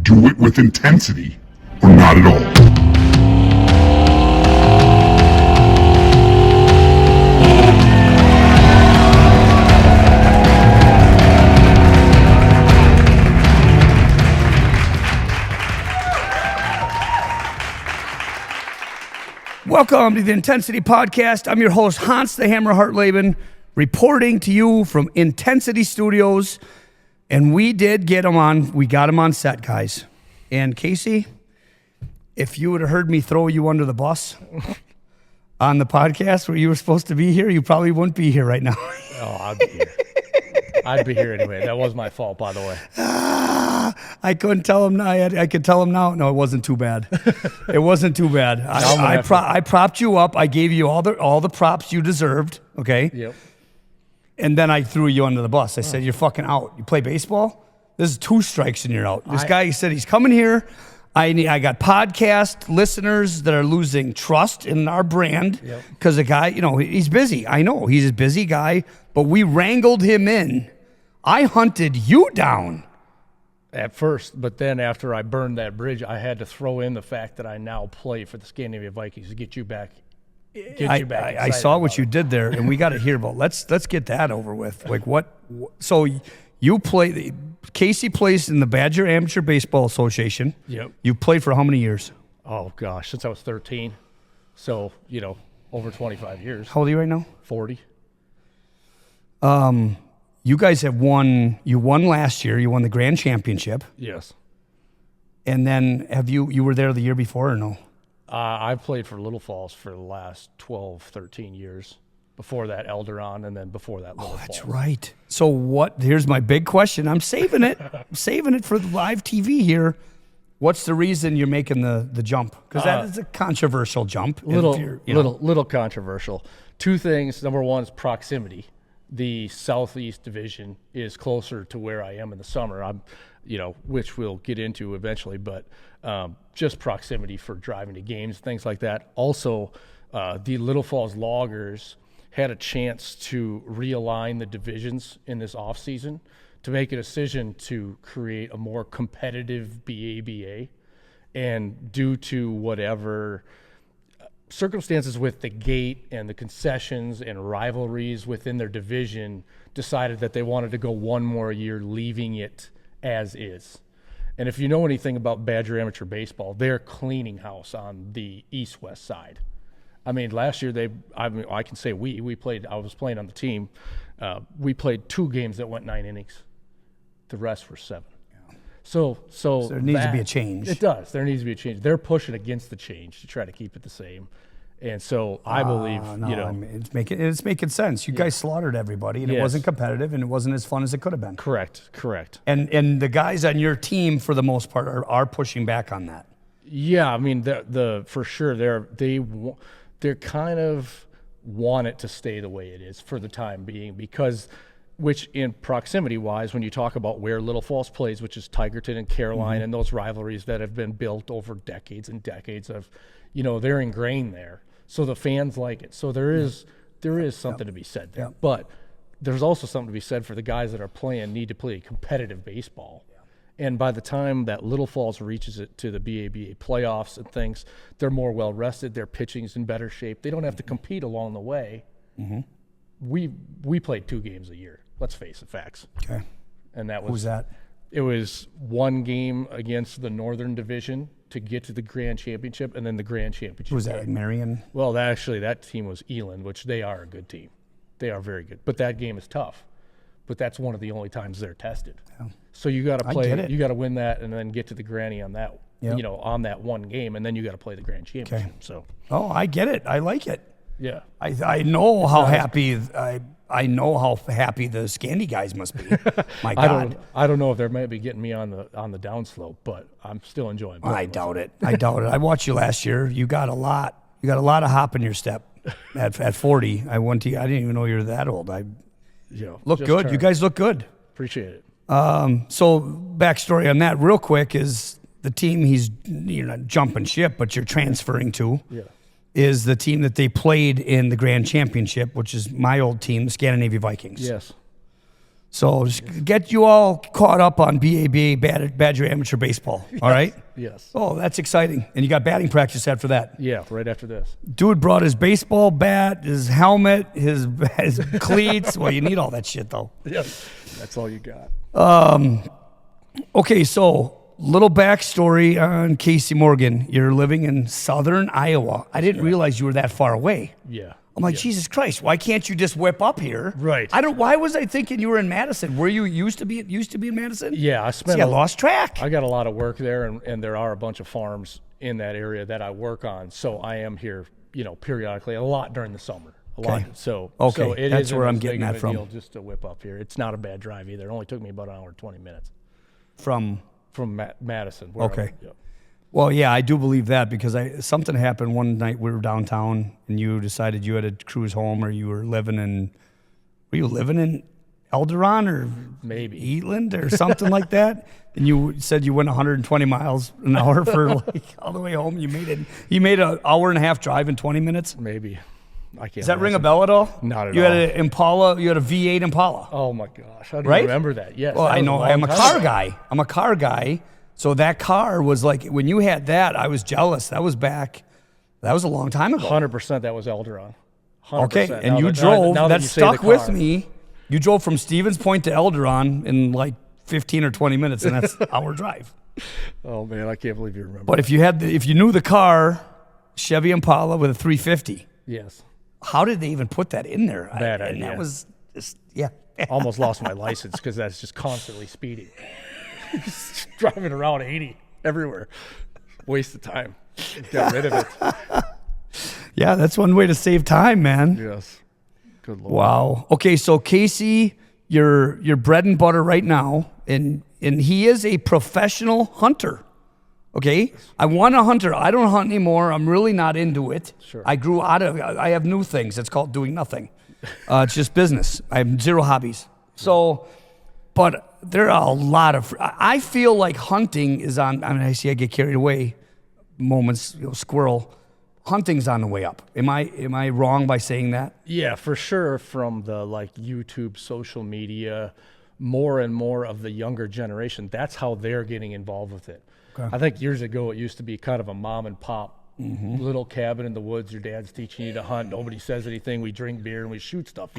do it with intensity or not at all. Welcome to the Intensity Podcast. I'm your host, Hans the Hammer Hartleben, reporting to you from Intensity Studios. And we did get him on. We got him on set, guys. And Kasey, if you would have heard me throw you under the bus on the podcast where you were supposed to be here, you probably wouldn't be here right now. Oh, I'd be here. I'd be here anyway. That was my fault, by the way. I couldn't tell him now. I could tell him now. No, it wasn't too bad. It wasn't too bad. I propped you up. I gave you all the props you deserved. Okay. Yep. And then I threw you under the bus. I said, "You're fucking out. You play baseball? This is 2 strikes and you're out." This guy said he's coming here. I got podcast listeners that are losing trust in our brand because the guy, he's busy. I know he's a busy guy, but we wrangled him in. I hunted you down. At first, but then after I burned that bridge, I had to throw in the fact that I now play for the Scandinavian Vikings to get you back. I saw what you did there, and we got to hear about. Let's get that over with. Like what? So you play. Kasey plays in the Badger Amateur Baseball Association. Yep. You played for how many years? Oh gosh, since I was 13. So over 25 years. How old are you right now? 40. You guys have won. You won last year. You won the Grand Championship. Yes. And then you were there the year before or no? I've played for Little Falls for the last 12, 13 years. Before that, Elderon, and then before that, Little Falls. That's right. So here's my big question. I'm saving it. I'm saving it for the live TV here. What's the reason you're making the jump? Because that is a controversial jump. Little controversial. 2 things. Number one is proximity. The Southeast Division is closer to where I am in the summer. Which we'll get into eventually, but just proximity for driving to games, things like that. Also, the Little Falls Loggers had a chance to realign the divisions in this offseason to make a decision to create a more competitive BABA. And due to whatever circumstances with the gate and the concessions and rivalries within their division, decided that they wanted to go one more year, leaving it as is. And if you know anything about Badger Amateur Baseball, they're cleaning house on the east-west side. I mean, last year I can say we played. I was playing on the team. We played 2 games that went 9 innings. The rest were 7. Yeah. So there needs to be a change. It does. There needs to be a change. They're pushing against the change to try to keep it the same. And so I believe, it's making sense. You guys slaughtered everybody, and it wasn't competitive, and it wasn't as fun as it could have been. Correct. And the guys on your team, for the most part, are pushing back on that. Yeah, I mean, for sure, they're kind of want it to stay the way it is for the time being, because which in proximity wise, when you talk about where Little Falls plays, which is Tigerton and Caroline, and those rivalries that have been built over decades and decades of, they're ingrained there. So the fans like it. So there is something to be said there. But there's also something to be said for the guys that are playing need to play competitive baseball. And by the time that Little Falls reaches it to the BABA playoffs and things, they're more well-rested. Their pitching's in better shape. They don't have to compete along the way. Mm-hmm. We played 2 games a year. Let's face it, facts. Okay. And that was... Who's that? It was 1 game against the Northern Division to get to the Grand Championship, and then the Grand Championship. Who's that, like Marion? Well, that team was Eland, which they are a good team. They are very good. But that game is tough. But that's one of the only times they're tested. Yeah. So you got to play. You got to win that, and then get to the granny on that. On that 1 game, and then you got to play the Grand Championship. Okay. So. Oh, I get it. I like it. Yeah. I know how happy I know how happy the Scandi guys must be. My God. I don't know if they might be getting me on the downslope, but I'm still enjoying it. I doubt it. I watched you last year. You got a lot of hop in your step. At 40, I didn't even know you were that old. Look good. Turned. You guys look good. Appreciate it. So backstory on that real quick is the team you're not jumping ship, but you're transferring to is the team that they played in the Grand Championship, which is my old team, the Scandinavian Vikings. Yes. So just get you all caught up on BABA, Badger Amateur Baseball. All right? Yes. Oh, that's exciting. And you got batting practice after that. Yeah, right after this. Dude brought his baseball bat, his helmet, his cleats. Well, you need all that shit, though. Yes. That's all you got. Okay, so little backstory on Kasey Morgan. You're living in southern Iowa. I didn't realize you were that far away. Yeah. I'm like, Jesus Christ, why can't you just whip up here? Right. Why was I thinking you were in Madison? Were you used to be in Madison? Yeah, I lost track. I got a lot of work there, and there are a bunch of farms in that area that I work on. So I am here, periodically, a lot during the summer. A lot. So it that's isn't where I'm as getting big of that a from. deal just to whip up here. It's not a bad drive either. It only took me about an hour and 20 minutes From Madison. Okay. Well, yeah, I do believe that because something happened one night we were downtown and you decided you had to cruise home, or you were living in Elderon or maybe Eatland or something like that, and you said you went 120 miles an hour for like all the way home. You made an hour and a half drive in 20 minutes. Maybe. I can't. Does that ring a bell at all? Not at you all. had an Impala. You had a V8 Impala. Oh my gosh, I don't Right? remember that. Yes. Well, that I was know. long I'm a time car ago. guy. I'm a car guy. So that car was like, when you had that, I was jealous. That was a long time ago. 100%. That was Elderon. 100%. Okay, and Now you that- drove. now That you say stuck the with car. me. You drove from Stevens Point to Elderon in like 15 or 20 minutes, and that's our drive. Oh man, I can't believe you remember. But if you knew the car, Chevy Impala with a 350, Yes. how did they even put that in there? Bad And idea. that was just, yeah. Almost lost my license because that's just constantly speeding. Just driving around 80 everywhere. Waste of time. Got rid of it. Yeah, that's one way to save time, man. Yes. Good Lord. Wow. Okay, so Kasey, your bread and butter right now, and he is a professional hunter. Okay, I want a hunter. I don't hunt anymore. I'm really not into it. Sure. I grew out of. I have new things. It's called doing nothing. It's just business. I have zero hobbies. So, but there are a lot of. I feel like hunting is on. I mean, I get carried away. Moments, squirrel. Hunting's on the way up. Am I wrong by saying that? Yeah, for sure. From the YouTube, social media, more and more of the younger generation, that's how they're getting involved with it. Okay. I think years ago it used to be kind of a mom and pop little cabin in the woods. Your dad's teaching you to hunt. Nobody says anything. We drink beer and we shoot stuff.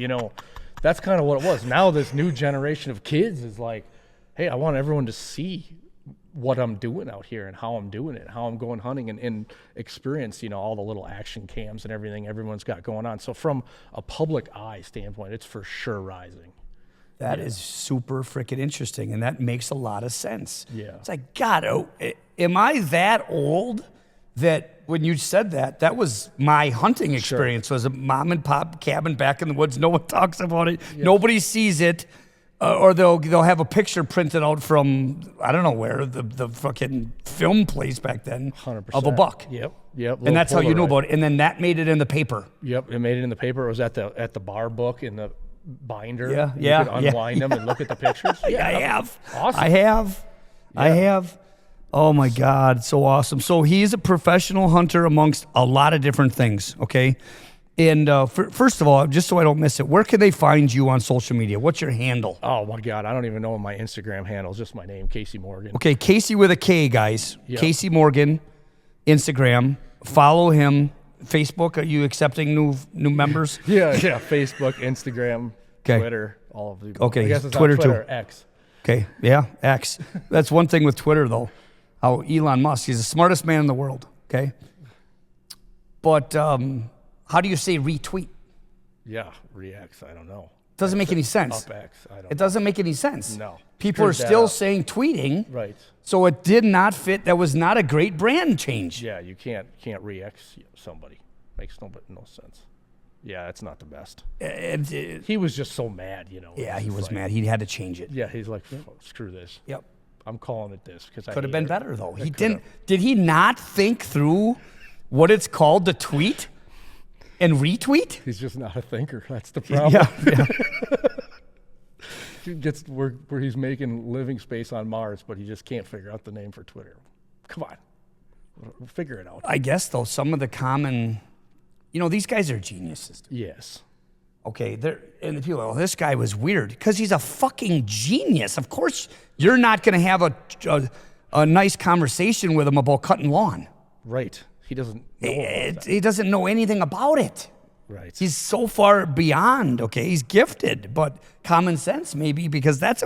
That's kind of what it was. Now this new generation of kids is like, hey, I want everyone to see what I'm doing out here and how I'm doing it, how I'm going hunting and experience, all the little action cams and everything everyone's got going on. So from a public eye standpoint, it's for sure rising. That is super freaking interesting, and that makes a lot of sense. Yeah. It's like, God, am I that old that when you said that was my hunting experience, was a mom and pop cabin back in the woods. No one talks about it. Yes. Nobody sees it. Or they'll have a picture printed out from, I don't know where, the fucking film place back then 100%. of a buck. Yep. And that's how you knew about it. And then that made it in the paper. Yep, it made it in the paper. It was at the bar book in the binder. Yeah, you could unwind them and look at the pictures. Yeah, I have. Awesome. I have. Oh my God, so awesome. So he's a professional hunter amongst a lot of different things, okay? And first of all, just so I don't miss it, where can they find you on social media? What's your handle? Oh my God, I don't even know my Instagram handle. It's just my name, Kasey Morgan. Okay, Kasey with a K, guys. Yep. Kasey Morgan, Instagram. Follow him. Facebook, are you accepting new members? Yeah, Facebook, Instagram, Okay. Twitter, all of the. Okay, I guess it's Twitter on Twitter, too. X. Okay, yeah, X. That's one thing with Twitter, though. How Elon Musk, he's the smartest man in the world, okay? But how do you say retweet? Yeah, Re-X, I don't know. Doesn't make any sense. Up X, I don't know. It doesn't make any sense. No. People are Screwed that still up. saying tweeting. Right. So it did not fit. That was not a great brand change. Yeah, you can't Re-X somebody. Makes no sense. Yeah, that's not the best. He was just so mad, Yeah, he was like, mad. He had to change it. Yeah, he's like, oh, screw this. Yep. I'm calling it this because Could have been better, though. He could've. didn't. Did he not think through what it's called to tweet and retweet? He's just not a thinker. That's the problem. Yeah. He gets where he's making living space on Mars, but he just can't figure out the name for Twitter. Come on, we'll figure it out. I guess, though, some of the common, these guys are geniuses. Yes. Okay, and the people, this guy was weird because he's a fucking genius. Of course, you're not going to have a nice conversation with him about cutting lawn. Right. He doesn't know about that. He doesn't know anything about it. Right. He's so far beyond, okay? He's gifted, but common sense maybe, because that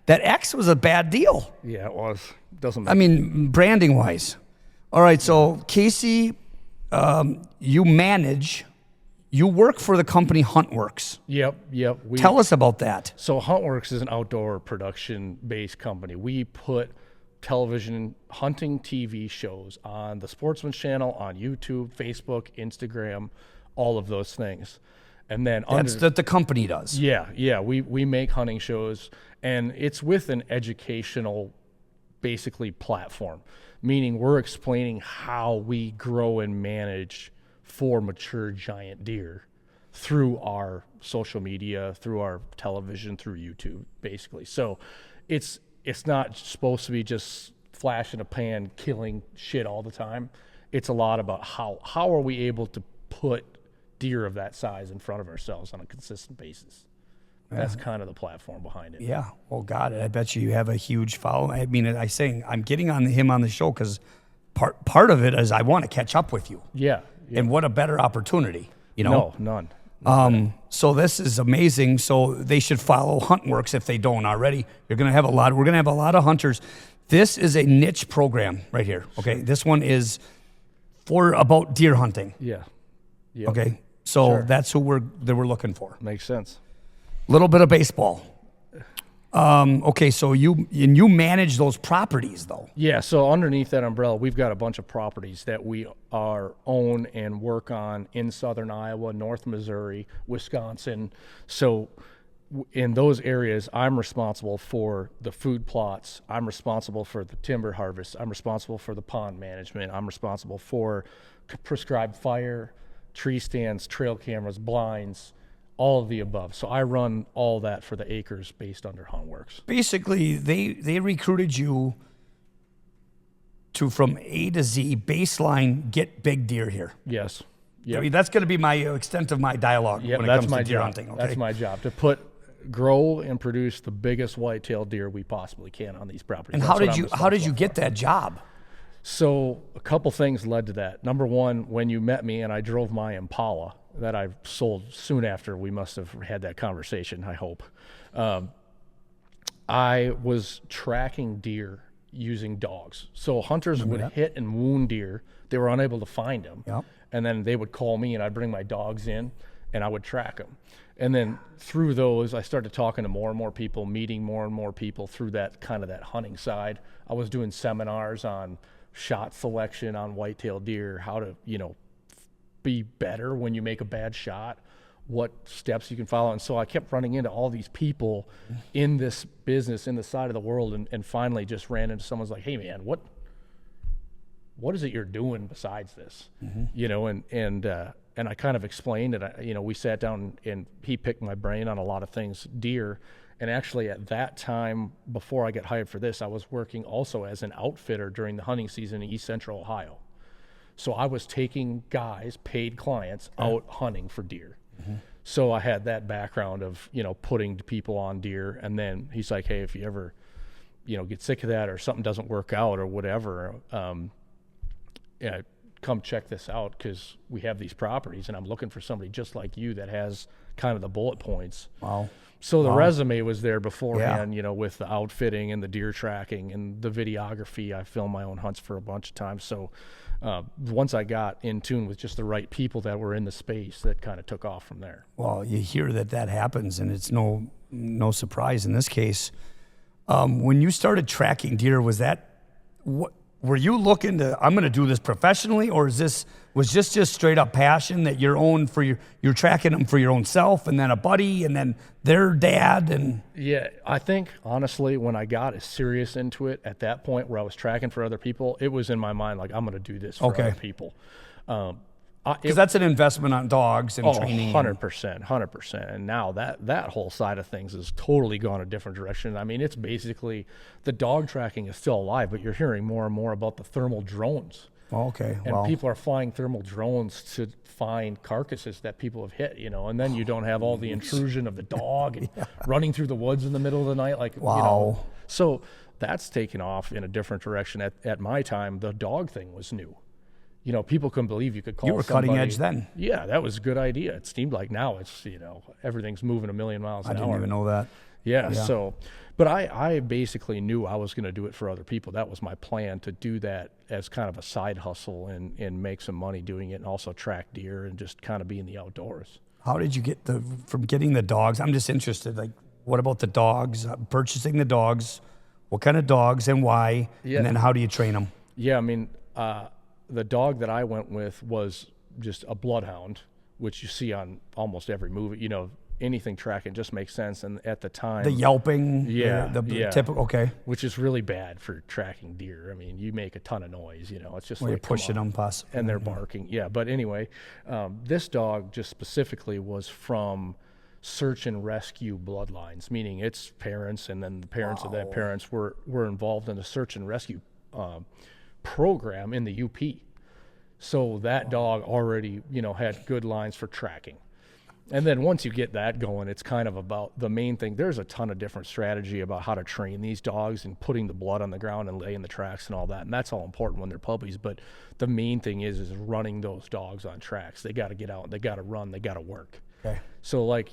X was a bad deal. Yeah, it was. Doesn't matter. I mean, branding wise. All right, so Kasey, you work for the company Huntworks. Yep. Tell us about that. So Huntworks is an outdoor production-based company. We put television hunting TV shows on the Sportsman Channel, on YouTube, Facebook, Instagram, all of those things. And then That's that the company does. Yeah. We make hunting shows, and it's with an educational, basically, platform, meaning we're explaining how we grow and manage for mature giant deer through our social media, through our television, through YouTube, basically. So it's not supposed to be just flash in a pan, killing shit all the time. It's a lot about how are we able to put deer of that size in front of ourselves on a consistent basis. That's kind of the platform behind it. Yeah. Well, God, I bet you have a huge following. I mean, I'm getting him on the show because part of it is I want to catch up with you. Yeah. And what a better opportunity, you know? No, none. So this is amazing. So they should follow Huntworks if they don't already. We're going to have a lot of hunters. This is a niche program right here. Okay. This one is about deer hunting. Yeah. Yep. Okay. So that's who we're looking for. Makes sense. A little bit of baseball. Okay, so you manage those properties though. Yeah, so underneath that umbrella, we've got a bunch of properties that we own and work on in southern Iowa, North Missouri, Wisconsin. So in those areas, I'm responsible for the food plots. I'm responsible for the timber harvest. I'm responsible for the pond management. I'm responsible for prescribed fire, tree stands, trail cameras, blinds, all of the above. So I run all that for the acres based under Huntworks. Basically, they recruited you to, from A to Z, baseline, get big deer here. Yes. I mean, that's going to be my extent of my dialogue when it comes to deer hunting. Okay? That's my job, to grow and produce the biggest whitetail deer we possibly can on these properties. And how did you get that job? So a couple things led to that. Number one, when you met me and I drove my Impala that I sold soon after we must have had that conversation, I hope. I was tracking deer using dogs. So hunters would hit and wound deer. They were unable to find them. Yep. And then they would call me and I'd bring my dogs in and I would track them. And then through those, I started talking to more and more people, meeting more and more people through that kind of that hunting side. I was doing seminars on shot selection on whitetail deer, how to, be better when you make a bad shot, what steps you can follow. And so I kept running into all these people in this business, in the side of the world, and finally just ran into someone's like, hey man, what is it you're doing besides this? And I kind of explained it. We sat down and he picked my brain on a lot of things, deer. And actually at that time, before I got hired for this, I was working also as an outfitter during the hunting season in East Central Ohio. So I was taking guys, paid clients, out hunting for deer. Mm-hmm. So I had that background of, putting people on deer. And then he's like, hey, if you ever, get sick of that or something doesn't work out or whatever, come check this out because we have these properties and I'm looking for somebody just like you that has kind of the bullet points. Wow. So the resume was there beforehand, with the outfitting and the deer tracking and the videography. I filmed my own hunts for a bunch of times. So once I got in tune with just the right people that were in the space, that kind of took off from there. Well, you hear that happens, and it's no surprise in this case. When you started tracking deer, was that what? Were you looking to, I'm going to do this professionally, or was this just straight up passion that you're tracking them for your own self and then a buddy and then their dad? And yeah, I think honestly, when I got as serious into it at that point where I was tracking for other people, it was in my mind, like, I'm going to do this for other people. Because that's an investment on dogs and training. 100%. And now that whole side of things has totally gone a different direction. I mean, it's basically, the dog tracking is still alive, but you're hearing more and more about the thermal drones Oh, okay. And Well, people are flying thermal drones to find carcasses that people have hit, and then you don't have all the intrusion of the dog and running through the woods in the middle of the night. Wow. So that's taken off in a different direction. At my time, the dog thing was new. People couldn't believe you could call you were somebody. cutting edge then. Yeah, that was a good idea. It seemed like now it's, everything's moving a million miles an hour. I didn't even know that. Yeah. So, but I basically knew I was going to do it for other people. That was my plan, to do that as kind of a side hustle and make some money doing it, and also track deer and just kind of be in the outdoors. How did you get from getting the dogs? I'm just interested. Like, what about the dogs? Purchasing the dogs? What kind of dogs and why? Yeah. And then how do you train them? Yeah, I mean, the dog that I went with was just a bloodhound, which you see on almost every movie. Anything tracking just makes sense. And at the time, The yelping. Yeah, The yeah. typical. Okay. which is really bad for tracking deer. I mean, you make a ton of noise. It's just Well, like you're pushing come on. them, possibly. And they're barking. Yeah, but anyway, this dog just specifically was from search and rescue bloodlines, meaning its parents and then the parents of their parents were involved in the search and rescue program in the UP. So that dog already, had good lines for tracking. And then once you get that going, it's kind of about the main thing. There's a ton of different strategy about how to train these dogs and putting the blood on the ground and laying the tracks and all that. And that's all important when they're puppies. But the main thing is running those dogs on tracks. They got to get out, they got to run, they got to work. Okay. So like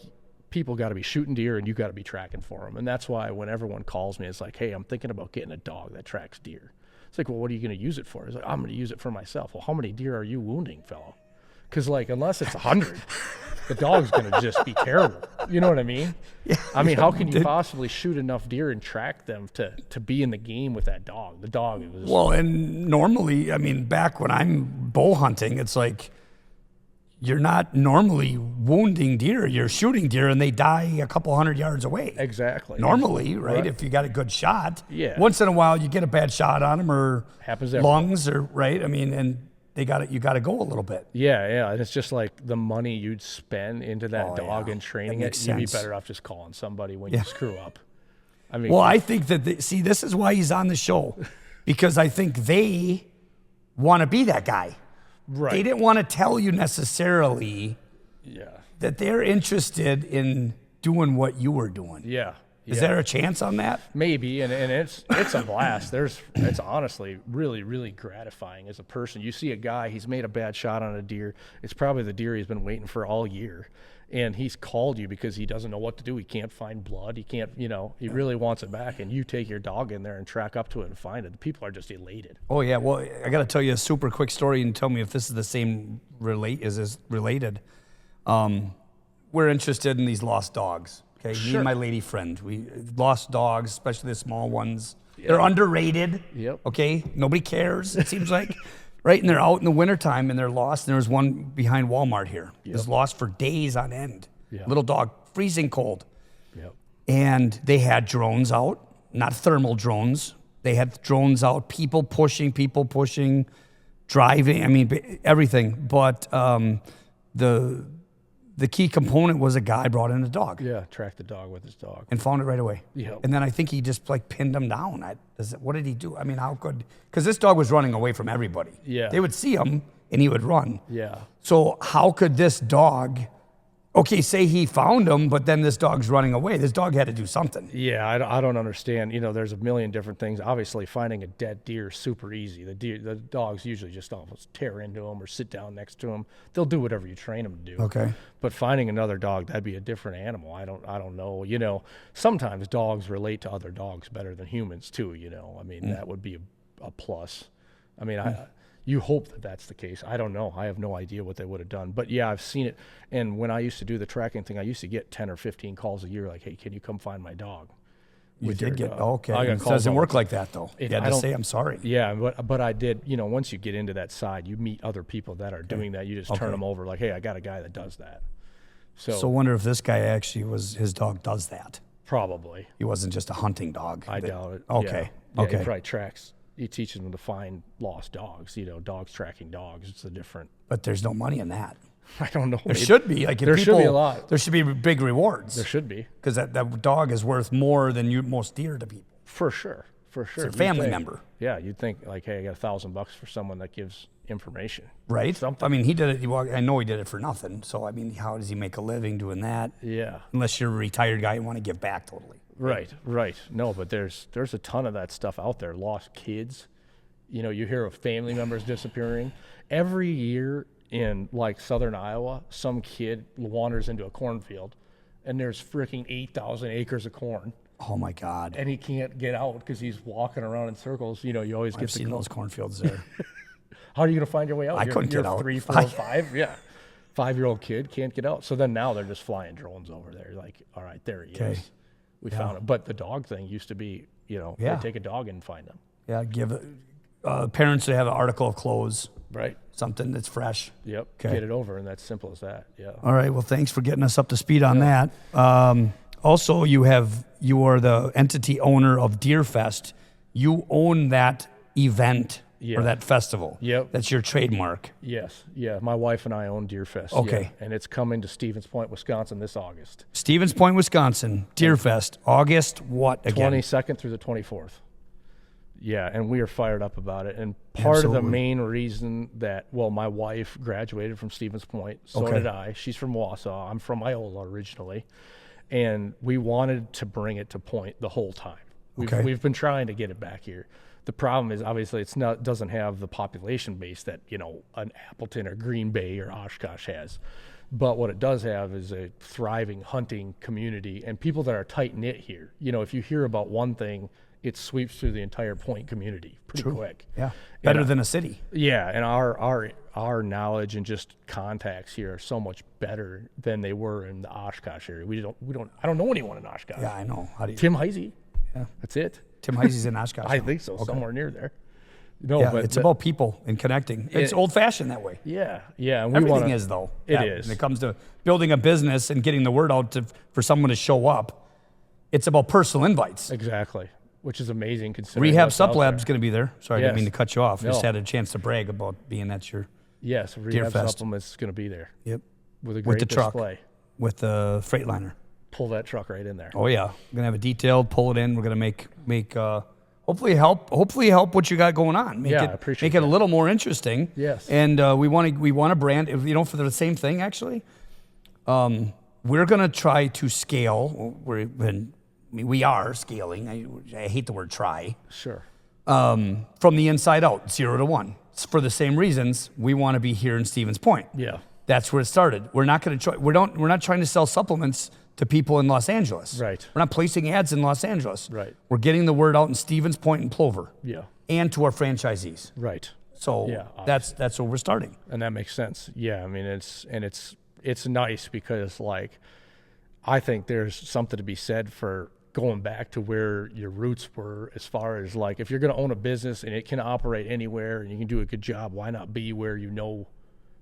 people got to be shooting deer and you got to be tracking for them. And that's why when everyone calls me, it's like, hey, I'm thinking about getting a dog that tracks deer. It's like, well, what are you going to use it for? It's like, I'm going to use it for myself. Well, how many deer are you wounding, fellow? Because unless it's 100, the dog's going to just be terrible. You know what I mean? Yeah. I mean, how can you possibly shoot enough deer and track them to be in the game with that dog? The dog was... Well, and normally, I mean, back when I'm bow hunting, it's like you're not normally wounding deer. You're shooting deer and they die a couple 100 yards away. Exactly. Normally, right? If you got a good shot. Yeah. Once in a while, you get a bad shot on them or happens everywhere. lungs or, right? I mean, and you got to go a little bit. Yeah. And it's just like the money you'd spend into that dog and training it, you'd be better off just calling somebody when you screw up. I mean, well, I think that, this is why he's on the show, because I think they want to be that guy. Right. They didn't want to tell you necessarily Yeah. that they're interested in doing what you were doing. Yeah. Is there a chance on that? Maybe, and it's a blast. It's honestly really, really gratifying as a person. You see a guy, he's made a bad shot on a deer. It's probably the deer he's been waiting for all year. And he's called you because he doesn't know what to do. He can't find blood. He can't, he really wants it back. And you take your dog in there and track up to it and find it. The people are just elated. Oh, yeah. Well, I got to tell you a super quick story and tell me if this is the same is this related. We're interested in these lost dogs. Okay, me and my lady friend. We lost dogs, especially the small ones. Yeah. They're underrated. Yep. Okay, nobody cares, it seems like. Right, and they're out in the wintertime and they're lost. And there was one behind Walmart here. It was lost for days on end. Yeah. Little dog, freezing cold. Yep. And they had drones out, not thermal drones. They had drones out, people pushing, driving, I mean, everything. But the key component was a guy brought in a dog. Yeah, tracked the dog with his dog. And found it right away. Yeah. And then I think he just pinned him down. What did he do? I mean, how could, because this dog was running away from everybody. Yeah. They would see him and he would run. Yeah. So how could this dog, okay, say he found him, but then this dog's running away. This dog had to do something. Yeah, I don't understand. There's a million different things. Obviously, finding a dead deer is super easy. The dogs usually just almost tear into them or sit down next to them. They'll do whatever you train them to do. Okay. But finding another dog, that'd be a different animal. I don't know. Sometimes dogs relate to other dogs better than humans too. I mean, that would be a plus. I mean, you hope that that's the case. I don't know. I have no idea what they would have done. But yeah, I've seen it. And when I used to do the tracking thing, I used to get 10 or 15 calls a year like, hey, can you come find my dog? You did get, okay. I got It calls doesn't all work the like that though. You had to say, I'm sorry. Yeah, but I did, once you get into that side, you meet other people that are doing that. You just turn them over like, hey, I got a guy that does that. So wonder if this guy actually his dog does that. Probably. He wasn't just a hunting dog. I doubt it. Okay. Yeah, Okay. He probably tracks. He teaches them to find lost dogs. Dogs tracking dogs. It's a different. But there's no money in that. I don't know. There should be. There should be a lot. There should be big rewards. There should be. Because that dog is worth more than most deer to people. For sure. for sure. It's a family member. Yeah, you'd think like, hey, I got $1,000 for someone that gives information. Right? Something. I mean, he did it. Well, I know he did it for nothing. So, I mean, how does he make a living doing that? Yeah. Unless you're a retired guy and want to give back totally. Right. No, but there's a ton of that stuff out there. Lost kids. You know, you hear of family members disappearing. Every year in like southern Iowa, some kid wanders into a cornfield and there's freaking 8,000 acres of corn. Oh my God. And he can't get out because he's walking around in circles. You know, you always get I've seen those cornfields there. How are you going to find your way out? I couldn't get you're out. 3, 4, 5. Yeah. 5-year-old kid can't get out. So then now they're just flying drones over there. Like, all right, there he is. We found him. But the dog thing used to be, you know, they take a dog and find them. Yeah, give parents to have an article of clothes. Right. Something that's fresh. Yep. Okay. Get it over, and that's simple as that. Yeah. All right. Well, thanks for getting us up to speed on that. Also, you are the entity owner of Deerfest. You own that event or that festival. Yep. That's your trademark. Yes. Yeah. My wife and I own Deerfest. Okay. Yeah. And it's coming to Stevens Point, Wisconsin this August. Stevens Point, Wisconsin, Deerfest, August what again? 22nd through the 24th. Yeah, and we are fired up about it. And part of the main reason that, well, my wife graduated from Stevens Point, so did I. She's from Wausau. I'm from Iola originally. And we wanted to bring it to Point the whole time. We've been trying to get it back here. The problem is, obviously, doesn't have the population base that, you know, an Appleton or Green Bay or Oshkosh has. But what it does have is a thriving hunting community and people that are tight-knit here. You know, if you hear about one thing, it sweeps through the entire Point community pretty quick. Yeah, better than a city. Yeah, and our knowledge and just contacts here are so much better than they were in the Oshkosh area. I don't know anyone in Oshkosh. Yeah, I know. How do you? Tim Heisey. Yeah, that's it. Tim Heisey's in Oshkosh. I think so, somewhere near there. No, but it's about people and connecting. It's old-fashioned that way. Yeah. And everything is though. It is. When it comes to building a business and getting the word out for someone to show up, it's about personal invites. Exactly. Which is amazing considering Rehab Sup Lab's going to be there. Sorry, I didn't mean to cut you off. No. Just had a chance to brag about being at your Rehab Deerfest. Supplement's going to be there. Yep. With a great truck, display. with the Freightliner. Pull that truck right in there. Oh yeah, we're gonna have a detailed. Pull it in. We're gonna make hopefully help what you got going on. I appreciate Make it a little more interesting. Yes. And we want to brand, you know, for the same thing actually. We're gonna try to scale. We are scaling. I hate the word try. Sure. From the inside out, 0 to 1. It's for the same reasons we want to be here in Stevens Point. Yeah. That's where it started. We're not going to try. We're not trying to sell supplements to people in Los Angeles. Right. We're not placing ads in Los Angeles. Right. We're getting the word out in Stevens Point and Plover. Yeah. And to our franchisees. Right. So that's where we're starting. And that makes sense. Yeah. I mean, it's nice because like I think there's something to be said for going back to where your roots were as far as like if you're going to own a business and it can operate anywhere and you can do a good job, why not be where you know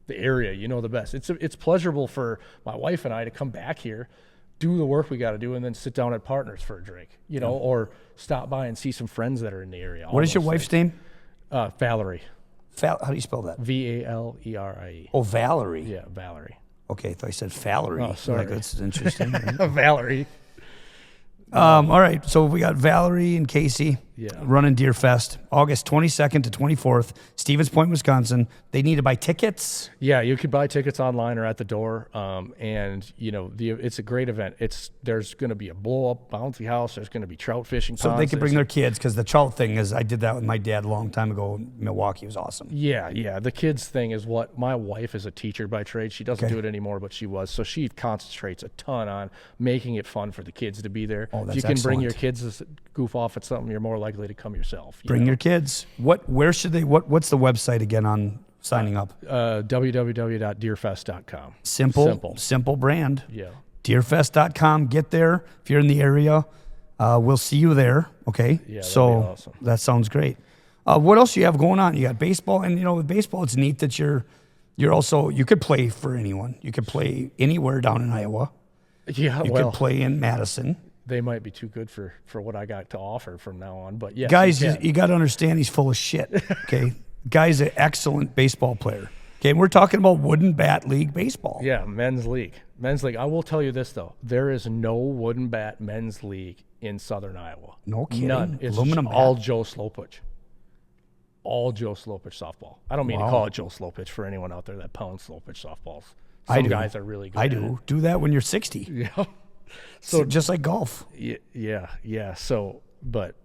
the area, you know the best. It's pleasurable for my wife and I to come back here, do the work we got to do, and then sit down at Partners for a drink, you know, or stop by and see some friends that are in the area. What is your wife's name? Valerie. How do you spell that? Valerie. Oh, Valerie. Yeah, Valerie. Okay, I thought you said Valerie. Oh, sorry. Like, that's interesting. Valerie. All right, so we got Valerie and Kasey running Deerfest, August 22nd to 24th, Stevens Point, Wisconsin. They need to buy tickets. Yeah, you could buy tickets online or at the door, and you know it's a great event. There's going to be a blow up bouncy house. There's going to be trout fishing. So they can bring their kids because the trout thing is I did that with my dad a long time ago in Milwaukee. It was awesome. Yeah. The kids thing is what my wife is a teacher by trade. She doesn't do it anymore, but she was. So she concentrates a ton on making it fun for the kids to be there. Oh, that's if you can bring your excellent. kids to goof off at something, you're more likely to come yourself. Bring your kids. Where should they? What's the website again on signing up? www.deerfest.com. Simple brand. Yeah. Deerfest.com. Get there if you're in the area. We'll see you there. Okay. Yeah. So that'd be awesome. That sounds great. What else do you have going on? You got baseball, and you know with baseball, it's neat that you're also you could play for anyone. You could play anywhere down in Iowa. Yeah. You could play in Madison. They might be too good for what I got to offer from now on, but yeah. Guys, you got to understand he's full of shit. Okay. Guy's an excellent baseball player. Okay, and we're talking about wooden bat league baseball. Yeah, men's league. Men's league. I will tell you this though: there is no wooden bat men's league in Southern Iowa. No kidding. None. It's Aluminum all bat. Joe Slowpitch. All Joe Slowpitch softball. I don't mean to call it Joe Slowpitch for anyone out there that pounds Slowpitch softballs. Some guys are really good. I do. Do that when you're 60. Yeah. So just like golf. Yeah. So, but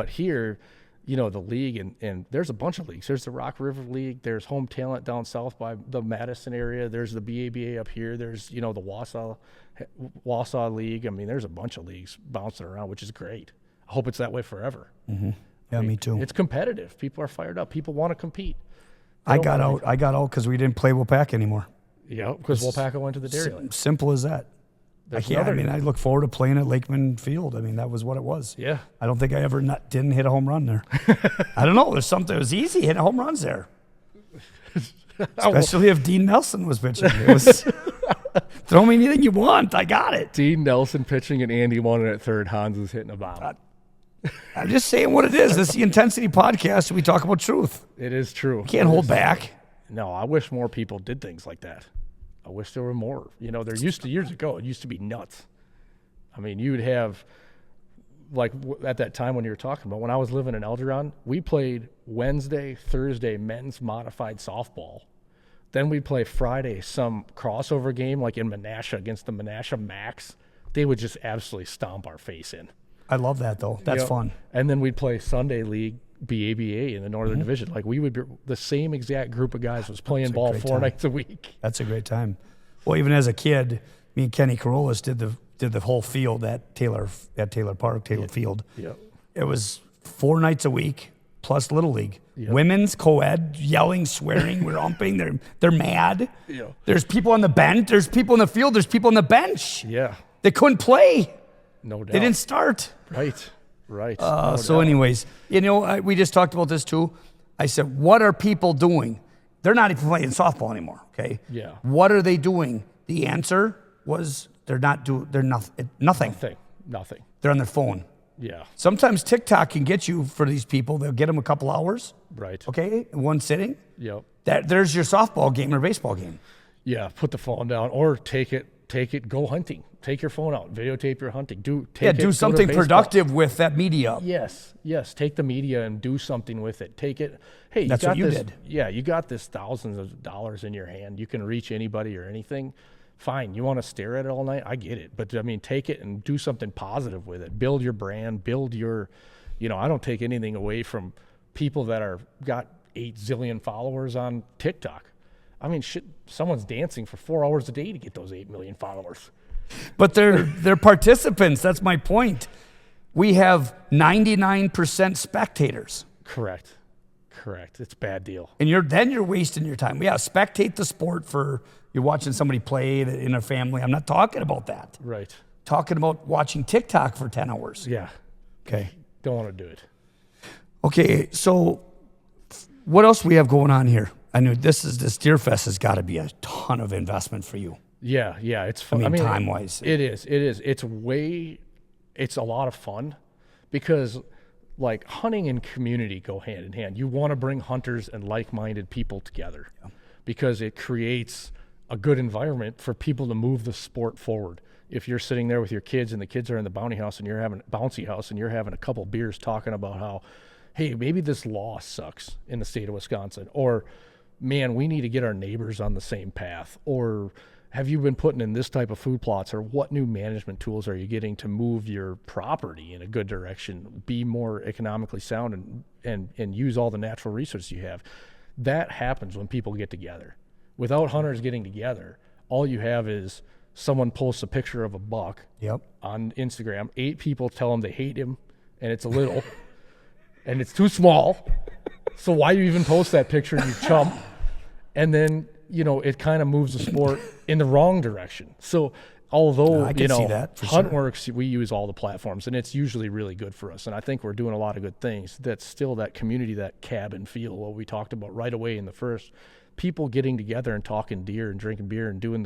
here, the league and there's a bunch of leagues. There's the Rock River League. There's Home Talent down south by the Madison area. There's the BABA up here. There's the Wausau League. I mean, there's a bunch of leagues bouncing around, which is great. I hope it's that way forever. Mm-hmm. Yeah, me too. It's competitive. People are fired up. People want to compete. I got out because we didn't play Wapaka anymore. Yeah, because Wapaka went to the Dairy League. Simple as that. I look forward to playing at Lakeman Field. I mean, that was what it was. Yeah. I don't think I ever didn't hit a home run there. I don't know. It was easy hitting home runs there. Especially if Dean Nelson was pitching. It was throw me anything you want. I got it. Dean Nelson pitching and Andy Wannon at third. Hans was hitting a bomb. I'm just saying what it is. This is the Intensity Podcast. We talk about truth. It is true. Can't hold back. No, I wish more people did things like that. I wish there were more. There used to, years ago, it used to be nuts. I mean, you would have, at that time when you were talking about, when I was living in Elgeron, we played Wednesday, Thursday men's modified softball. Then we'd play Friday some crossover game like in Menasha against the Menasha Max. They would just absolutely stomp our face in. I love that, though. That's fun. And then we'd play Sunday League BABA in the Northern Division. Like we would be the same exact group of guys was playing ball 4 nights a week. That's a great time. Well, even as a kid, me and Kenny Carolus did the whole field at Taylor Field. Yeah. It was 4 nights a week plus Little League. Yep. Women's co-ed, yelling, swearing, we're umping, they're mad. Yeah. There's people on the bench, there's people in the field, there's people on the bench. Yeah. They couldn't play. No doubt. They didn't start. Right. Anyways, we just talked about this too. I said, what are people doing? They're not even playing softball anymore, okay? Yeah. What are they doing? The answer was they're nothing. Nothing. They're on their phone. Yeah. Sometimes TikTok can get you for these people. They'll get them a couple hours. Right. Okay, in one sitting. Yep. There's your softball game or baseball game. Yeah, put the phone down or take it, go hunting. Take your phone out, videotape your hunting. Do something productive with that media. Yes. Take the media and do something with it. Take it. Hey, that's what you did. Yeah, you got this thousands of dollars in your hand. You can reach anybody or anything. Fine. You want to stare at it all night? I get it. But I mean, take it and do something positive with it. Build your brand. Build your, I don't take anything away from people that got 8 zillion followers on TikTok. I mean, shit, someone's dancing for 4 hours a day to get those 8 million followers. But they're participants. That's my point. We have 99% spectators. Correct. It's a bad deal. And you're wasting your time. Yeah, spectate the sport for you're watching somebody play in a family. I'm not talking about that. Right. Talking about watching TikTok for 10 hours. Yeah. Okay. Don't want to do it. Okay, so what else we have going on here? I know this Deer Fest has got to be a ton of investment for you. Yeah, it's fun. I mean time-wise. It is. It's a lot of fun because like hunting and community go hand in hand. You want to bring hunters and like-minded people together because it creates a good environment for people to move the sport forward. If you're sitting there with your kids and the kids are in the bouncy house and you're having a couple beers talking about how, hey, maybe this law sucks in the state of Wisconsin, or man, we need to get our neighbors on the same path, or have you been putting in this type of food plots, or what new management tools are you getting to move your property in a good direction, be more economically sound and use all the natural resources you have. That happens when people get together. Without hunters getting together, all you have is someone posts a picture of a buck on Instagram. 8 people tell him they hate him, and it's a little, and it's too small. So why you even post that picture, you chump? And then, it kind of moves the sport in the wrong direction. So although, I can see that for HuntWorks, we use all the platforms, and it's usually really good for us. And I think we're doing a lot of good things. That's still that community, that cabin feel, what we talked about right away in the first. People getting together and talking deer and drinking beer and doing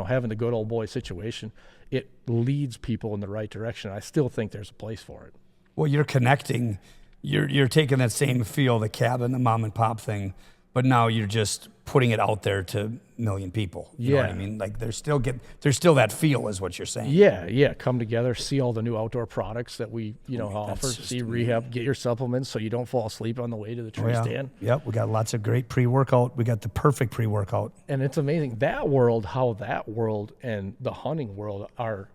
having the good old boy situation, it leads people in the right direction. I still think there's a place for it. Well, you're connecting. You're taking that same feel, the cabin, the mom and pop thing, but now you're just putting it out there to a million people. You know what I Yeah. mean? Like there's still that feel is what you're saying. Yeah. Come together, see all the new outdoor products that we, offer. that's just See rehab, get your supplements so you don't fall asleep on the way to the tree stand. Yep, we got lots of great pre-workout. We got the perfect pre-workout. And it's amazing how that world and the hunting world are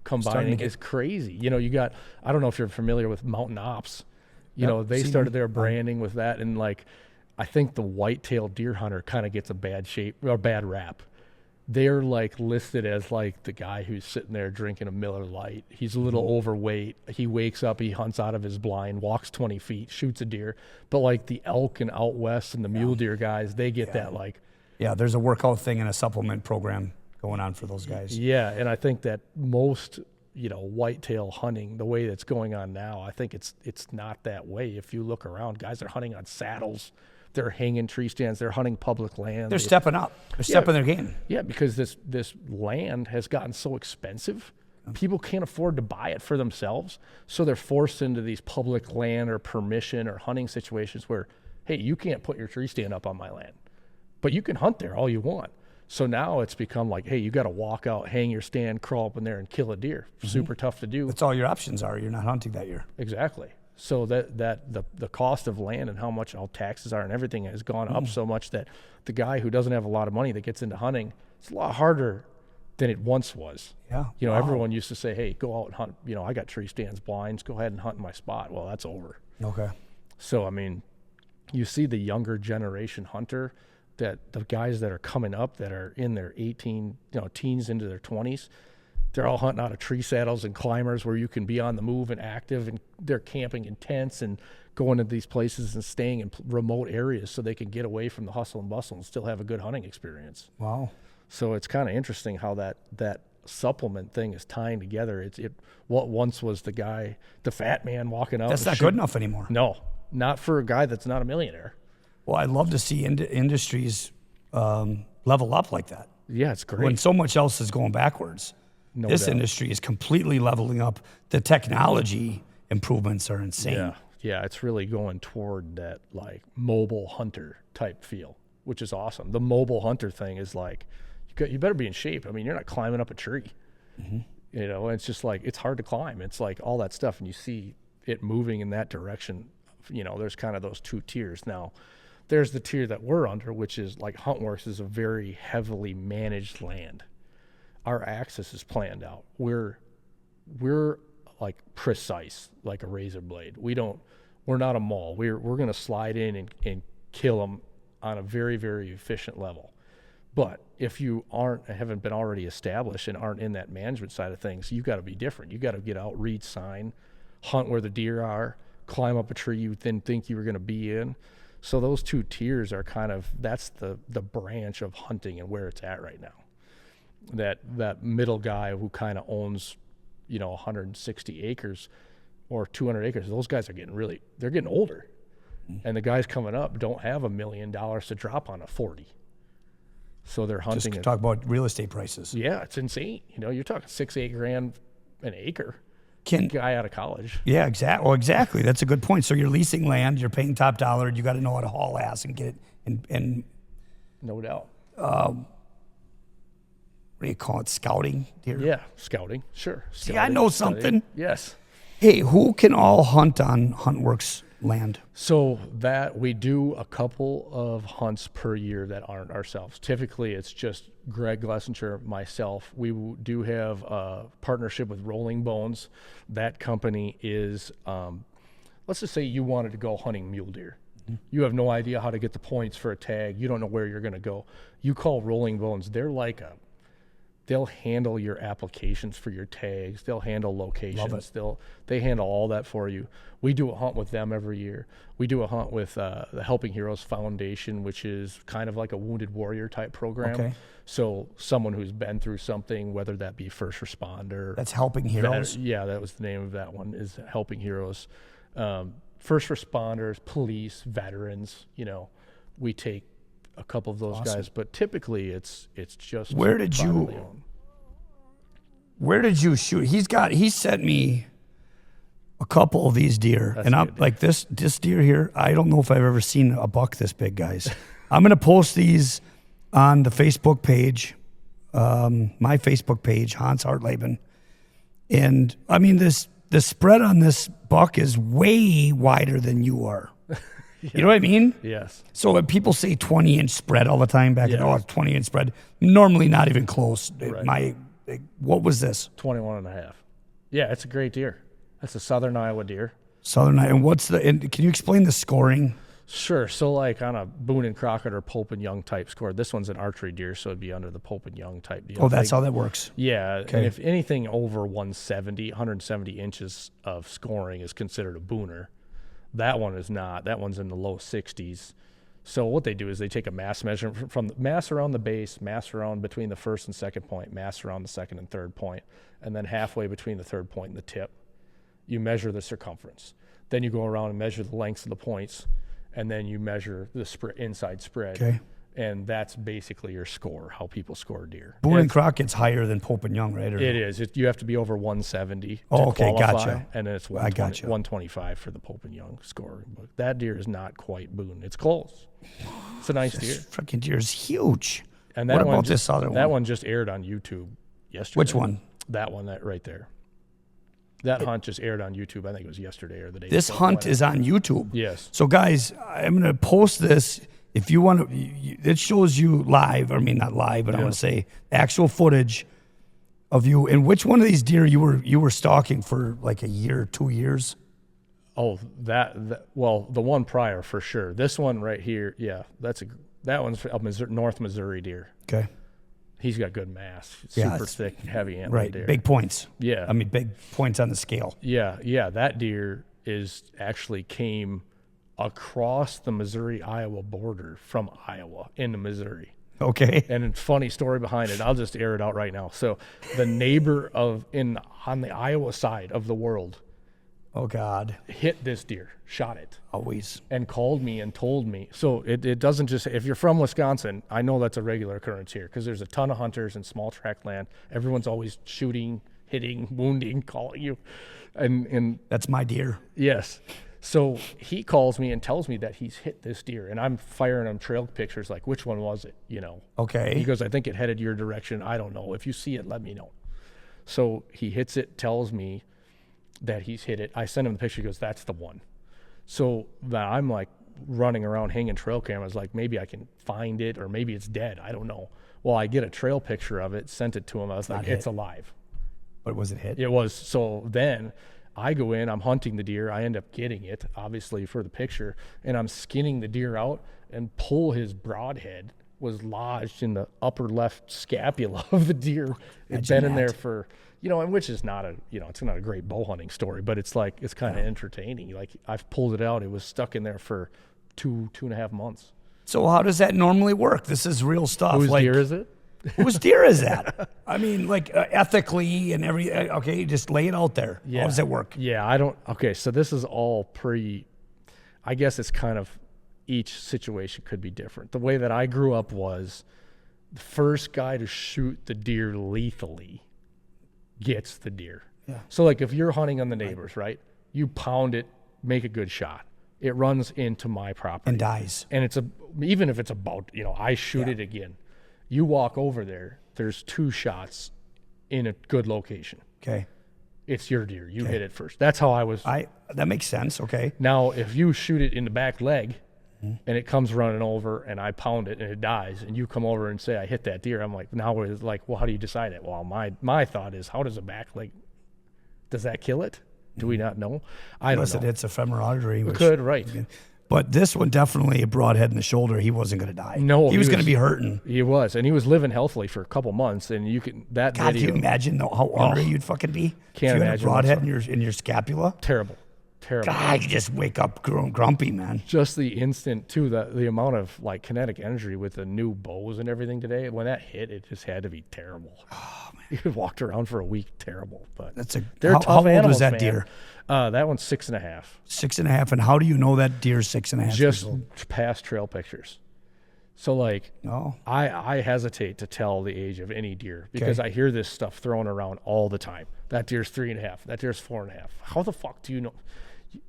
combining is crazy. You got, I don't know if you're familiar with Mountain Ops. They started their branding with that, and like, I think the white-tailed deer hunter kind of gets a bad rap. They're like listed as like the guy who's sitting there drinking a Miller Lite. He's a little overweight. He wakes up, he hunts out of his blind, walks 20 feet, shoots a deer. But like the elk and out west and the mule deer guys, they get that like. Yeah, there's a workout thing and a supplement program going on for those guys. Yeah, and I think that most whitetail hunting, the way that's going on now, I think it's not that way. If you look around, guys are hunting on saddles. They're hanging tree stands. They're hunting public land. They're stepping up. They're stepping their game. Yeah, because this land has gotten so expensive. People can't afford to buy it for themselves. So they're forced into these public land or permission or hunting situations where, hey, you can't put your tree stand up on my land, but you can hunt there all you want. So now it's become like, hey, you got to walk out, hang your stand, crawl up in there and kill a deer. Super tough to do. That's all your options are. You're not hunting that year. Exactly. So that the cost of land and how much all taxes are and everything has gone up so much that the guy who doesn't have a lot of money that gets into hunting, it's a lot harder than it once was. Yeah. Everyone used to say, hey, go out and hunt. I got tree stands, blinds, go ahead and hunt in my spot. Well, that's over. Okay. So, I mean, you see the younger generation hunter, that the guys that are coming up that are in their 18, teens into their 20s, they're all hunting out of tree saddles and climbers where you can be on the move and active, and they're camping in tents and going to these places and staying in remote areas so they can get away from the hustle and bustle and still have a good hunting experience. Wow. So it's kind of interesting how that supplement thing is tying together. What once was the fat man walking out. That's not good enough anymore. No, not for a guy that's not a millionaire. Well, I'd love to see industries level up like that. Yeah, it's great. When so much else is going backwards. This industry is completely leveling up. The technology improvements are insane. Yeah, it's really going toward that like mobile hunter type feel, which is awesome. The mobile hunter thing is like, you better be in shape. I mean, you're not climbing up a tree. It's just like, it's hard to climb. It's like all that stuff, and you see it moving in that direction. There's kind of those two tiers. Now, there's the tier that we're under, which is like Huntworks is a very heavily managed land. Our access is planned out. We're like precise, like a razor blade. We're not a mall. We're going to slide in and kill them on a very, very efficient level. But if you haven't been already established and aren't in that management side of things, you got to be different. You got to get out, read sign, hunt where the deer are, climb up a tree you didn't think you were going to be in. So those two tiers are that's the branch of hunting and where it's at right now. That middle guy who kind of owns, 160 acres or 200 acres, those guys are they're getting older. And the guys coming up don't have $1 million to drop on a 40. So they're hunting. Just talk about real estate prices. Yeah, it's insane. You're talking $6-8 an acre. Guy out of college. Yeah, exactly. Well, exactly. That's a good point. So you're leasing land, you're paying top dollar, you got to know how to haul ass and get it. And no doubt. What do you call it? Scouting deer? Yeah, scouting. Sure. See, I know something. Yes. Hey, who can all hunt on Huntworks land? So that we do a couple of hunts per year that aren't ourselves. Typically, it's just Greg Glessinger, myself. We do have a partnership with Rolling Bones. That company is, let's just say you wanted to go hunting mule deer. You have no idea how to get the points for a tag. You don't know where you're going to go. You call Rolling Bones. They'll handle your applications for your tags. They'll handle locations. They handle all that for you. We do a hunt with them every year. We do a hunt with the Helping Heroes Foundation, which is kind of like a Wounded Warrior type program. Okay. So someone who's been through something, whether that be first responder. That's Helping Heroes? Yeah, that was the name of that one, is Helping Heroes. First responders, police, veterans, we take a couple of those guys, but typically it's just Where did you shoot? He sent me a couple of these deer. That's and I'm good. like this deer here, I don't know if I've ever seen a buck this big, guys. I'm going to post these on the Facebook page, my Facebook page, Hans Hartleben. And I mean, the spread on this buck is way wider than you are. You know what I mean? Yes. So when people say 20-inch spread all the time back in, 20-inch spread, normally not even close. Right. What was this? 21 and a half. Yeah, it's a great deer. That's a southern Iowa deer. Southern Iowa. And can you explain the scoring? Sure. So like on a Boone and Crockett or Pope and Young type score, this one's an archery deer, so it'd be under the Pope and Young type deal. Oh, that's how that works. Yeah. Okay. And if anything over 170 inches of scoring is considered a Booner, that one is not. That one's in the low 60s. So what they do is they take a mass measurement from the mass around the base, mass around between the first and second point, mass around the second and third point, and then halfway between the third point and the tip, you measure the circumference. Then you go around and measure the lengths of the points, and then you measure the inside spread. Okay. And that's basically your score, how people score deer. Boone and Crockett's higher than Pope and Young, right? It is. You have to be over 170 to okay, qualify, gotcha. and then it's 125 for the Pope and Young score. But that deer is not quite Boone. It's close. It's a nice deer. This freaking deer is huge. And that what one about this other one? That one just aired on YouTube yesterday. Which one? That one, that right there. That hunt just aired on YouTube. I think it was yesterday or the day. This before. hunt is on YouTube. Yes. So guys, I'm going to post this. If you want to, it shows you live. I mean, not live, but I want to say actual footage of you. And which one of these deer you were stalking for like a year, 2 years? Oh, well, the one prior for sure. This one right here, yeah, that one's a North Missouri deer. Okay. He's got good mass, Yeah, super it's- thick, heavy antler Right. deer. Big points. Yeah. I mean, big points on the scale. Yeah. That deer came across the Missouri-Iowa border from Iowa into Missouri. Okay. And a funny story behind it. I'll just air it out right now. So the neighbor on the Iowa side of the world Oh, God. hit this deer, shot it, Always. and called me and told me. So it doesn't just, if you're from Wisconsin, I know that's a regular occurrence here because there's a ton of hunters in small tract land. Everyone's always shooting, hitting, wounding, calling you. And That's my deer. yes. So he calls me and tells me that he's hit this deer, and I'm firing him trail pictures like, which one was it? You know. Okay. He goes, I think it headed your direction. I don't know. If you see it, let me know. So he hits it, tells me that he's hit it. I send him the picture. He goes, that's the one. So that I'm like running around hanging trail cameras, like maybe I can find it or maybe it's dead. I don't know. Well, I get a trail picture of it, sent it to him. I was like, it's alive. But was it hit? It was. So then I go in, I'm hunting the deer. I end up getting it, obviously, for the picture. And I'm skinning the deer out and pull his broadhead was lodged in the upper left scapula of the deer. It's been in there for, and which is not it's not a great bow hunting story, but it's like, it's kind of entertaining. Like I've pulled it out. It was stuck in there for two and a half months. So how does that normally work? This is real stuff. Whose deer is it? Whose deer is that? I mean, like ethically and everything. Okay, just lay it out there. Yeah. How does it work? Yeah, okay, so this is all I guess it's kind of, each situation could be different. The way that I grew up was the first guy to shoot the deer lethally gets the deer. Yeah. So like if you're hunting on the neighbors, right? You pound it, make a good shot. It runs into my property. And dies. And even if it's about, I shoot it again. You walk over there, there's 2 shots in a good location. Okay. It's your deer. You hit it first. That's how I was. That makes sense. Okay. Now, if you shoot it in the back leg and it comes running over and I pound it and it dies and you come over and say, I hit that deer, I'm like, now it's like, well, how do you decide it? Well, my thought is, how does a back leg, does that kill it? Do we not know? I don't know. Unless it hits a femoral artery. Which, could, right. But this one definitely a broadhead in the shoulder. He wasn't going to die. No, he was going to be hurting. He was, and he was living healthily for a couple months. And you can God, video. can you imagine how hungry you'd fucking be? Can't if you imagine. Had a broadhead in your scapula. Terrible. God, you just wake up grumpy, man. Just the instant too, the amount of like kinetic energy with the new bows and everything today. When that hit, it just had to be terrible. Oh man, you walked around for a week, terrible. But they're tough how old animals, was that man. deer? That one's 6.5. 6.5. And how do you know that deer's 6.5? Just past trail pictures. So like, Oh. I hesitate to tell the age of any deer because I hear this stuff thrown around all the time. That deer's 3.5. That deer's 4.5. How the fuck do you know?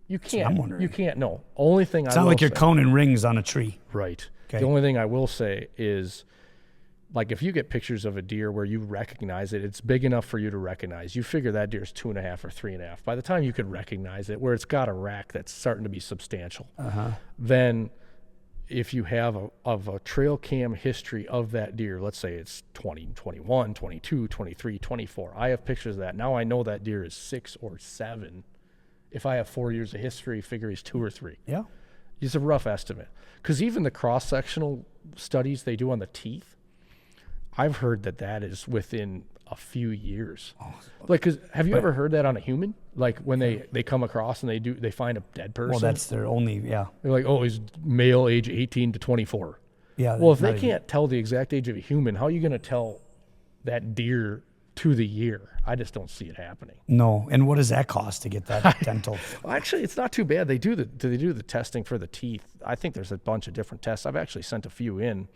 You can't. I'm wondering. You can't know. Only thing It's not like you're counting rings on a tree. Right. Okay. The only thing I will say is, like, if you get pictures of a deer where you recognize it, it's big enough for you to recognize. You figure that deer's 2.5 or 3.5. By the time you could recognize it, where it's got a rack that's starting to be substantial, then if you have a trail cam history of that deer, let's say it's 20, 21, 22, 23, 24. I have pictures of that. Now I know that deer is 6 or 7. If I have 4 years of history, figure he's 2 or 3. Yeah. It's a rough estimate. Because even the cross-sectional studies they do on the teeth, I've heard that is within a few years. Like, cause have you ever heard that on a human? Like when they come across and they find a dead person. Well, that's their only, yeah. They're like, oh, he's male, age 18 to 24. Yeah. Well, if they can't tell the exact age of a human, how are you going to tell that deer to the year? I just don't see it happening. No. And what does that cost to get that dental? Well, actually, it's not too bad. They do the testing for the teeth. I think there's a bunch of different tests. I've actually sent a few in.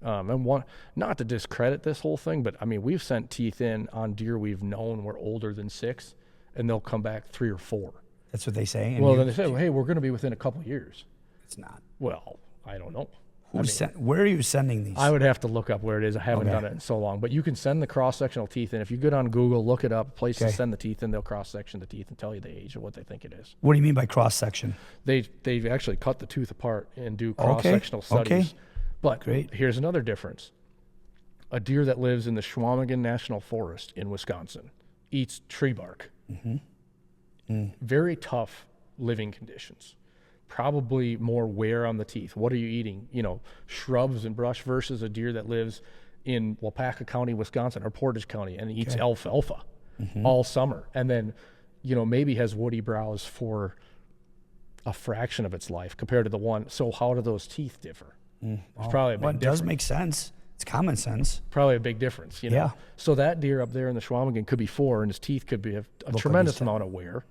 And one, not to discredit this whole thing, but I mean, we've sent teeth in on deer we've known were older than 6, and they'll come back 3 or 4. That's what they say. Well, then they say, well, hey, we're going to be within a couple of years. It's not. Well, I don't know. Where are you sending these? I would have to look up where it is. I haven't done it in so long. But you can send the cross-sectional teeth in. If you get on Google, look it up, place to send the teeth in, they'll cross-section the teeth and tell you the age of what they think it is. What do you mean by cross-section? They've actually cut the tooth apart and do cross-sectional studies. Okay. But here's another difference. A deer that lives in the Chequamegon National Forest in Wisconsin eats tree bark. Very tough living conditions. Probably more wear on the teeth. What are you eating? You know, shrubs and brush versus a deer that lives in Wapaka County, Wisconsin, or Portage County and eats alfalfa all summer. And then, you know, maybe has woody brows for a fraction of its life compared to the one. So how do those teeth differ? It's probably a big difference. It does make sense. It's common sense. Probably a big difference, you know? Yeah. So that deer up there in the Chequamegon could be 4, and his teeth could be a tremendous amount of wear,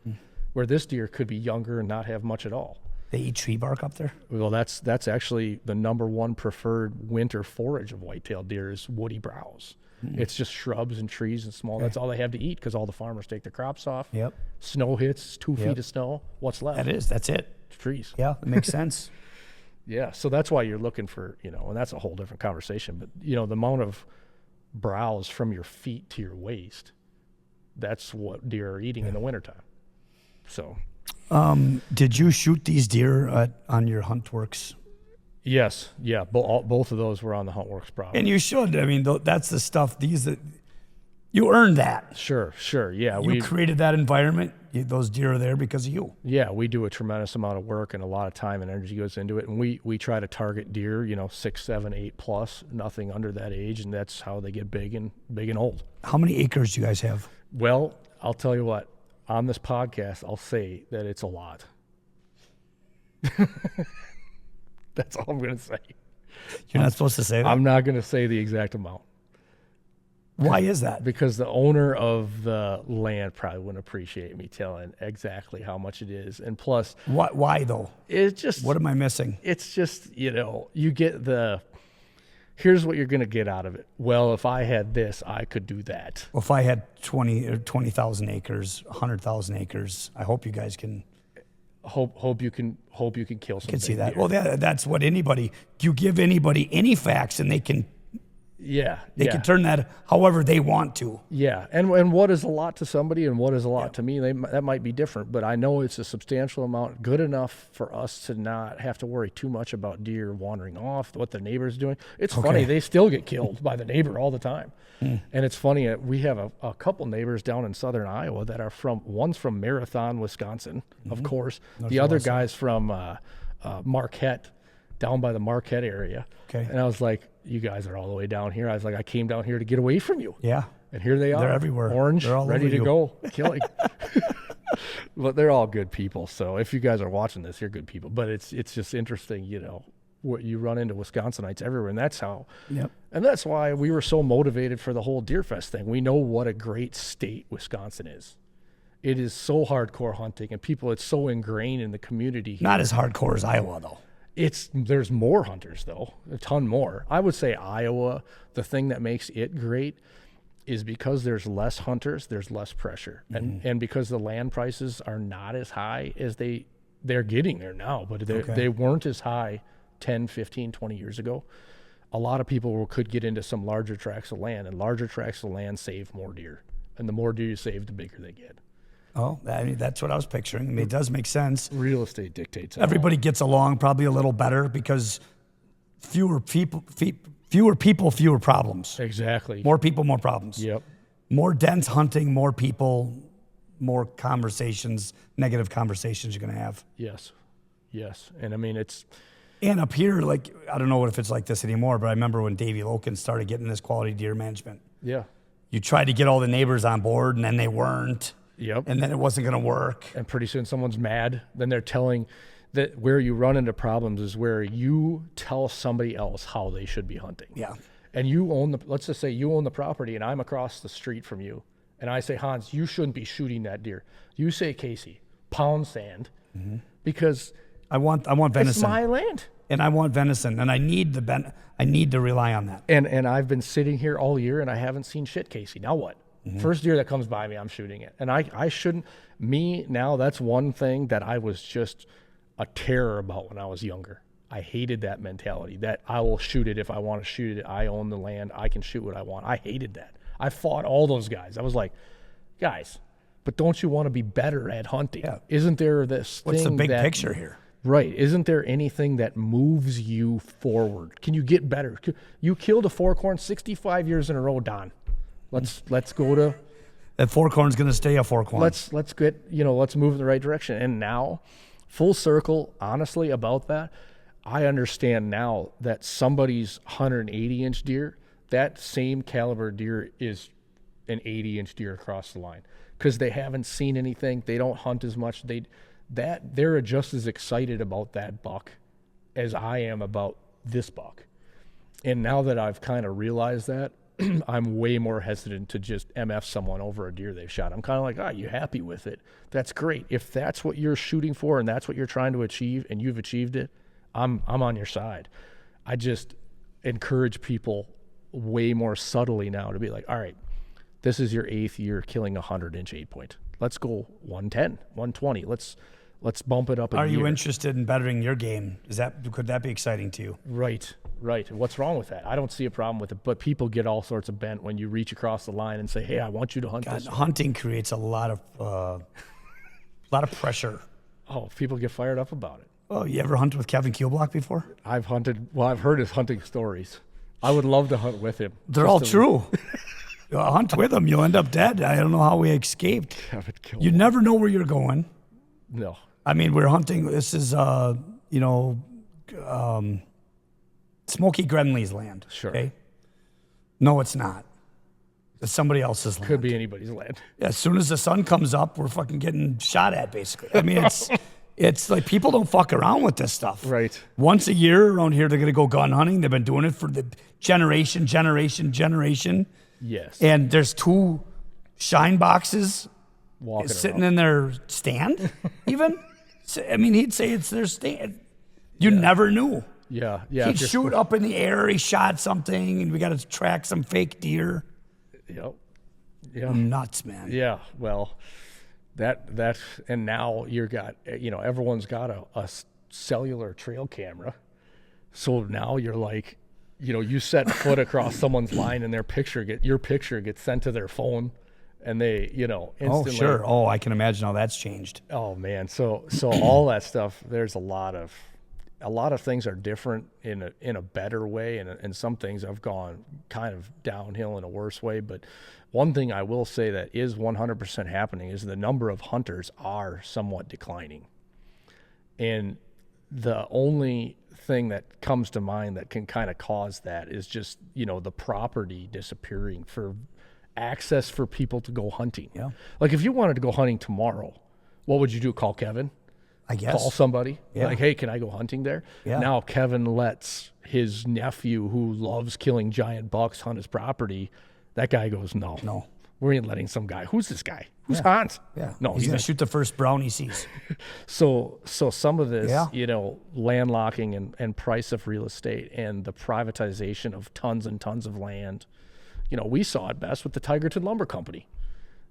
where this deer could be younger and not have much at all. They eat tree bark up there? Well, that's actually the #1 preferred winter forage of white-tailed deer is woody browse. It's just shrubs and trees and small. That's all they have to eat because all the farmers take their crops off. Yep. Snow hits, 2 feet of snow. What's left? That's it. Trees. Yeah, it makes sense. Yeah, so that's why you're looking for, you know, and that's a whole different conversation, but, you know, the amount of browse from your feet to your waist, that's what deer are eating in the wintertime. So. Did you shoot these deer on your HuntWorks? Yes, yeah, both of those were on the HuntWorks property. And you should. I mean, that's the stuff, you earned that. Sure, yeah. You created that environment. Those deer are there because of you. Yeah, we do a tremendous amount of work and a lot of time and energy goes into it. And we try to target deer, you know, 6, 7, 8 plus, nothing under that age. And that's how they get big and old. How many acres do you guys have? Well, I'll tell you what, on this podcast, I'll say that it's a lot. That's all I'm going to say. You're not supposed to say that? I'm not going to say the exact amount. Why is that? Because the owner of the land probably wouldn't appreciate me telling exactly how much it is. And plus... Why though? It's just... What am I missing? It's just, you know, you get here's what you're going to get out of it. Well, if I had this, I could do that. Well, if I had 20,000 acres, 100,000 acres, I hope you guys can... Hope you can kill some. Can see that. Deer. Well, that's what anybody... You give anybody any facts and they can... They can turn that however they want to. Yeah, and what is a lot to somebody and what is a lot to me, that might be different. But I know it's a substantial amount, good enough for us to not have to worry too much about deer wandering off, what the neighbor's doing. It's funny, they still get killed by the neighbor all the time. And it's funny, we have a couple neighbors down in southern Iowa that are one's from Marathon, Wisconsin, of course. The other guy's from Marquette, down by the Marquette area. Okay. And I was like, you guys are all the way down here. I was like, I came down here to get away from you. Yeah. And here they are. They're everywhere. Orange, they're all ready over to you. go, killing. But they're all good people. So if you guys are watching this, you're good people. But it's just interesting, you know, what you run into Wisconsinites everywhere. And that's how, and that's why we were so motivated for the whole Deer Fest thing. We know what a great state Wisconsin is. It is so hardcore hunting and it's so ingrained in the community here. Not as hardcore as Iowa though. There's more hunters though, a ton more. I would say Iowa, the thing that makes it great is because there's less hunters, there's less pressure. And because the land prices are not as high as they're getting there now, but they weren't as high 10, 15, 20 years ago, a lot of people could get into some larger tracts of land, and larger tracts of land save more deer. And the more deer you save, the bigger they get. Oh, I mean, that's what I was picturing. I mean, it does make sense. Real estate dictates it. Everybody gets along probably a little better because fewer people, fewer problems. Exactly. More people, more problems. Yep. More dense hunting, more people, more conversations, negative conversations you're going to have. Yes. Yes. And I mean, it's... And up here, like, I don't know if it's like this anymore, but I remember when Davey Loken started getting this quality deer management. Yeah. You tried to get all the neighbors on board, and then they weren't. Yep. And then it wasn't going to work. And pretty soon someone's mad. Then they're telling that where you run into problems is where you tell somebody else how they should be hunting. Yeah. And you own let's just say you own the property and I'm across the street from you. And I say, Hans, you shouldn't be shooting that deer. You say, Kasey, pound sand, because I want venison. it's my land. And I want venison, and I need I need to rely on that. And I've been sitting here all year and I haven't seen shit, Kasey. Now what? First deer that comes by me, I'm shooting it. And I shouldn't, now that's one thing that I was just a terror about when I was younger. I hated that mentality that I will shoot it if I want to shoot it. I own the land. I can shoot what I want. I hated that. I fought all those guys. I was like, guys, but don't you want to be better at hunting? Yeah. Isn't there this What's the thing big that, picture here? Right. Isn't there anything that moves you forward? Can you get better? You killed a fork-horn 65 years in a row, Don. Let's go to That fork horn's going to stay a fork horn. let's get, let's move in the right direction. And now, full circle, honestly, about that, I understand now that somebody's 180-inch deer, that same caliber deer is an 80-inch deer across the line because they haven't seen anything. They don't hunt as much. They're just as excited about that buck as I am about this buck. And now that I've kind of realized that, I'm way more hesitant to just MF someone over a deer they've shot. I'm kind of like, you happy with it? That's great. If that's what you're shooting for and that's what you're trying to achieve and you've achieved it, I'm on your side. I just encourage people way more subtly now to be like, all right, this is your 8th year killing a 100-inch 8-point. Let's go 110, 120. Let's bump it up a Are you year. interested in bettering your game? Could that be exciting to you? Right. What's wrong with that? I don't see a problem with it, but people get all sorts of bent when you reach across the line and say, hey, I want you to hunt this. Hunting creates a lot of pressure. Oh, people get fired up about it. Oh, you ever hunted with Kevin Keelblock before? I've heard his hunting stories. I would love to hunt with him. They're all true. You hunt with him, you'll end up dead. I don't know how we escaped. Kevin Keelblock. You never know where you're going. No. I mean, we're hunting. This is, Smokey Grenley's land. Sure. Okay? No, it's not. It's somebody else's land. Could be anybody's land. As soon as the sun comes up, we're fucking getting shot at, basically. I mean, it's like people don't fuck around with this stuff. Right. Once a year around here, they're going to go gun hunting. They've been doing it for the generation. Yes. And there's 2 shine boxes Walking sitting around. in their stand, even. I mean, he'd say it's their stand. You never knew. Yeah. He'd shoot up in the air. He shot something, and we got to track some fake deer. Yep. Yeah. Nuts, man. Yeah. Well, that and now everyone's got a cellular trail camera, so now you're like, you set foot across someone's line, and your picture gets sent to their phone, and they instantly. Oh, sure. Oh, I can imagine how that's changed. Oh man. So all that stuff. There's a lot of things are different in a better way, and some things have gone kind of downhill in a worse way. But one thing I will say that is 100% happening is the number of hunters are somewhat declining. And the only thing that comes to mind that can kind of cause that is just, the property disappearing for access for people to go hunting. Yeah. Like if you wanted to go hunting tomorrow, what would you do? Call Kevin? I guess. Call somebody? Yeah. Like, hey, can I go hunting there? Yeah. Now Kevin lets his nephew who loves killing giant bucks hunt his property. That guy goes, no. We ain't letting some guy. Who's this guy? Who's Hans? Yeah. No, he's going to shoot the first brown he sees. So some of this, Yeah. landlocking and price of real estate and the privatization of tons and tons of land, we saw it best with the Tigerton Lumber Company.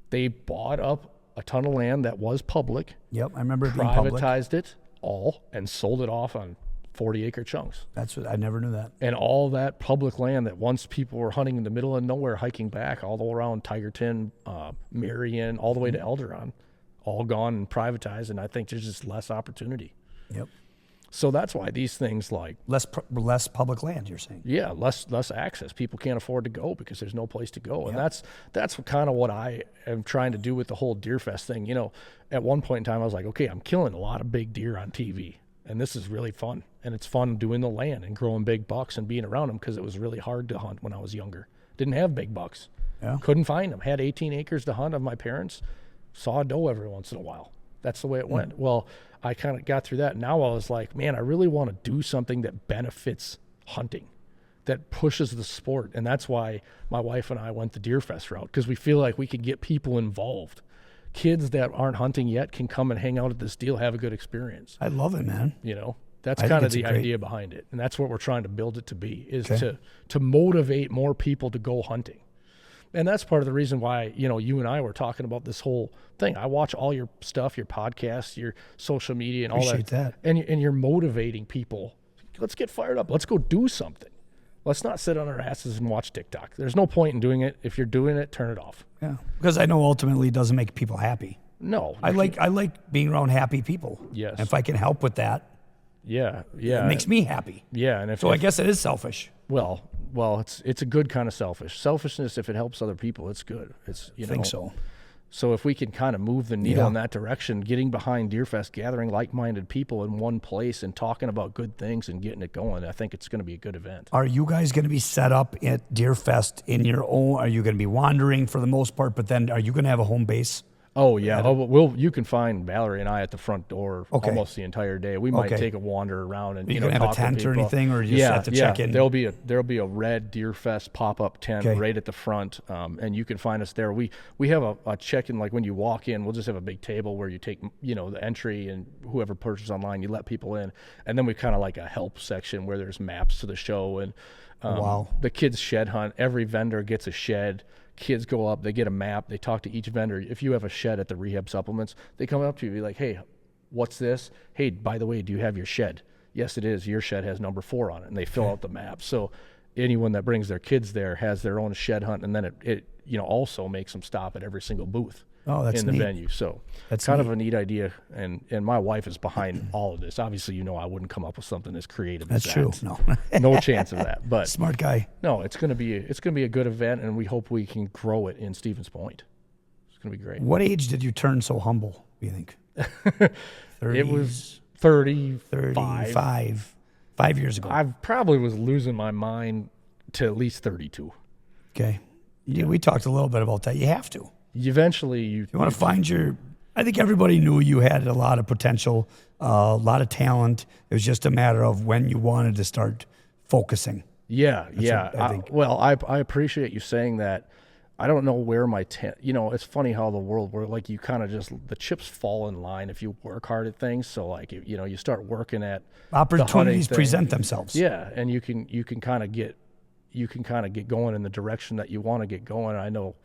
They bought up a ton of land that was public. Yep, I remember it being public. Privatized it all and sold it off on 40-acre chunks. That's what I never knew that. And all that public land that once people were hunting in the middle of nowhere, hiking back all the way around Tigerton, Marion, all the way to Elderon, all gone and privatized. And I think there's just less opportunity. Yep. So that's why these things like Less public land, you're saying? yeah, less access. People can't afford to go because there's no place to go, and that's kind of what I am trying to do with the whole Deer Fest thing. You know, at one point in time, I was like, okay, I'm killing a lot of big deer on TV, and this is really fun, and it's fun doing the land and growing big bucks and being around them because it was really hard to hunt when I was younger. Didn't have big bucks, couldn't find them. Had 18 acres to hunt of my parents, saw a doe every once in a while. That's the way it went. Well, I kind of got through that. Now I was like, man, I really want to do something that benefits hunting, that pushes the sport. And that's why my wife and I went the Deer Fest route, because we feel like we can get people involved. Kids that aren't hunting yet can come and hang out at this deal, have a good experience. I love it, man. You know, that's kind of the idea behind it. And that's what we're trying to build it to be, is to motivate more people to go hunting. And that's part of the reason why, you know, you and I were talking about this whole thing. I watch all your stuff, your podcasts, your social media and all that. Appreciate that. And you're motivating people. Let's get fired up. Let's go do something. Let's not sit on our asses and watch TikTok. There's no point in doing it. If you're doing it, turn it off. Yeah. Because I know ultimately it doesn't make people happy. No. I like being around happy people. Yes. And if I can help with that, yeah. it makes me happy. Yeah. And I guess it is selfish. Well, it's a good kind of selfish. Selfishness, if it helps other people, it's good. It's, you know. I think so. So if we can kind of move the needle in that direction, getting behind Deer Fest, gathering like-minded people in one place and talking about good things and getting it going, I think it's going to be a good event. Are you guys going to be set up at Deer Fest in your own? Are you going to be wandering for the most part, but then are you going to have a home base? Oh, yeah. You can find Valerie and I at the front door almost the entire day. We might take a wander around and, you know, have a tent or anything, or you just have to check in? There'll be a red Deer Fest pop-up tent right at the front, and you can find us there. We have a check-in, like when you walk in, we'll just have a big table where you take, you know, the entry, and whoever purchases online, you let people in, and then we kind of like a help section where there's maps to the show, and the kids shed hunt. Every vendor gets a shed. Kids go up, they get a map, they talk to each vendor. If you have a shed at the rehab supplements, they come up to you and be like, hey, what's this? Hey, by the way, do you have your shed? Yes, it is. Your shed has number 4 on it. And they fill out the map. So anyone that brings their kids there has their own shed hunt, and then it you know, also makes them stop at every single booth in the venue. So that's kind of a neat idea. And my wife is behind all of this. Obviously, you know, I wouldn't come up with something as creative as that. That's true. No. No chance of that. But smart guy. No, it's gonna be a good event, and we hope we can grow it in Stevens Point. It's gonna be great. What age did you turn so humble, do you think? 30s, it was 35. 5 years ago. I probably was losing my mind to at least 32. Okay. Yeah, we talked a little bit about that. You have to. Eventually, you want to find your. I think everybody knew you had a lot of potential, a lot of talent. It was just a matter of when you wanted to start focusing. Yeah. I think. I appreciate you saying that. I don't know where my you know, it's funny how the world works. Like, you kind of just, the chips fall in line if you work hard at things. So like, you know, you start working at opportunities present themselves. Yeah, and you can kind of get going in the direction that you want to get going. I know,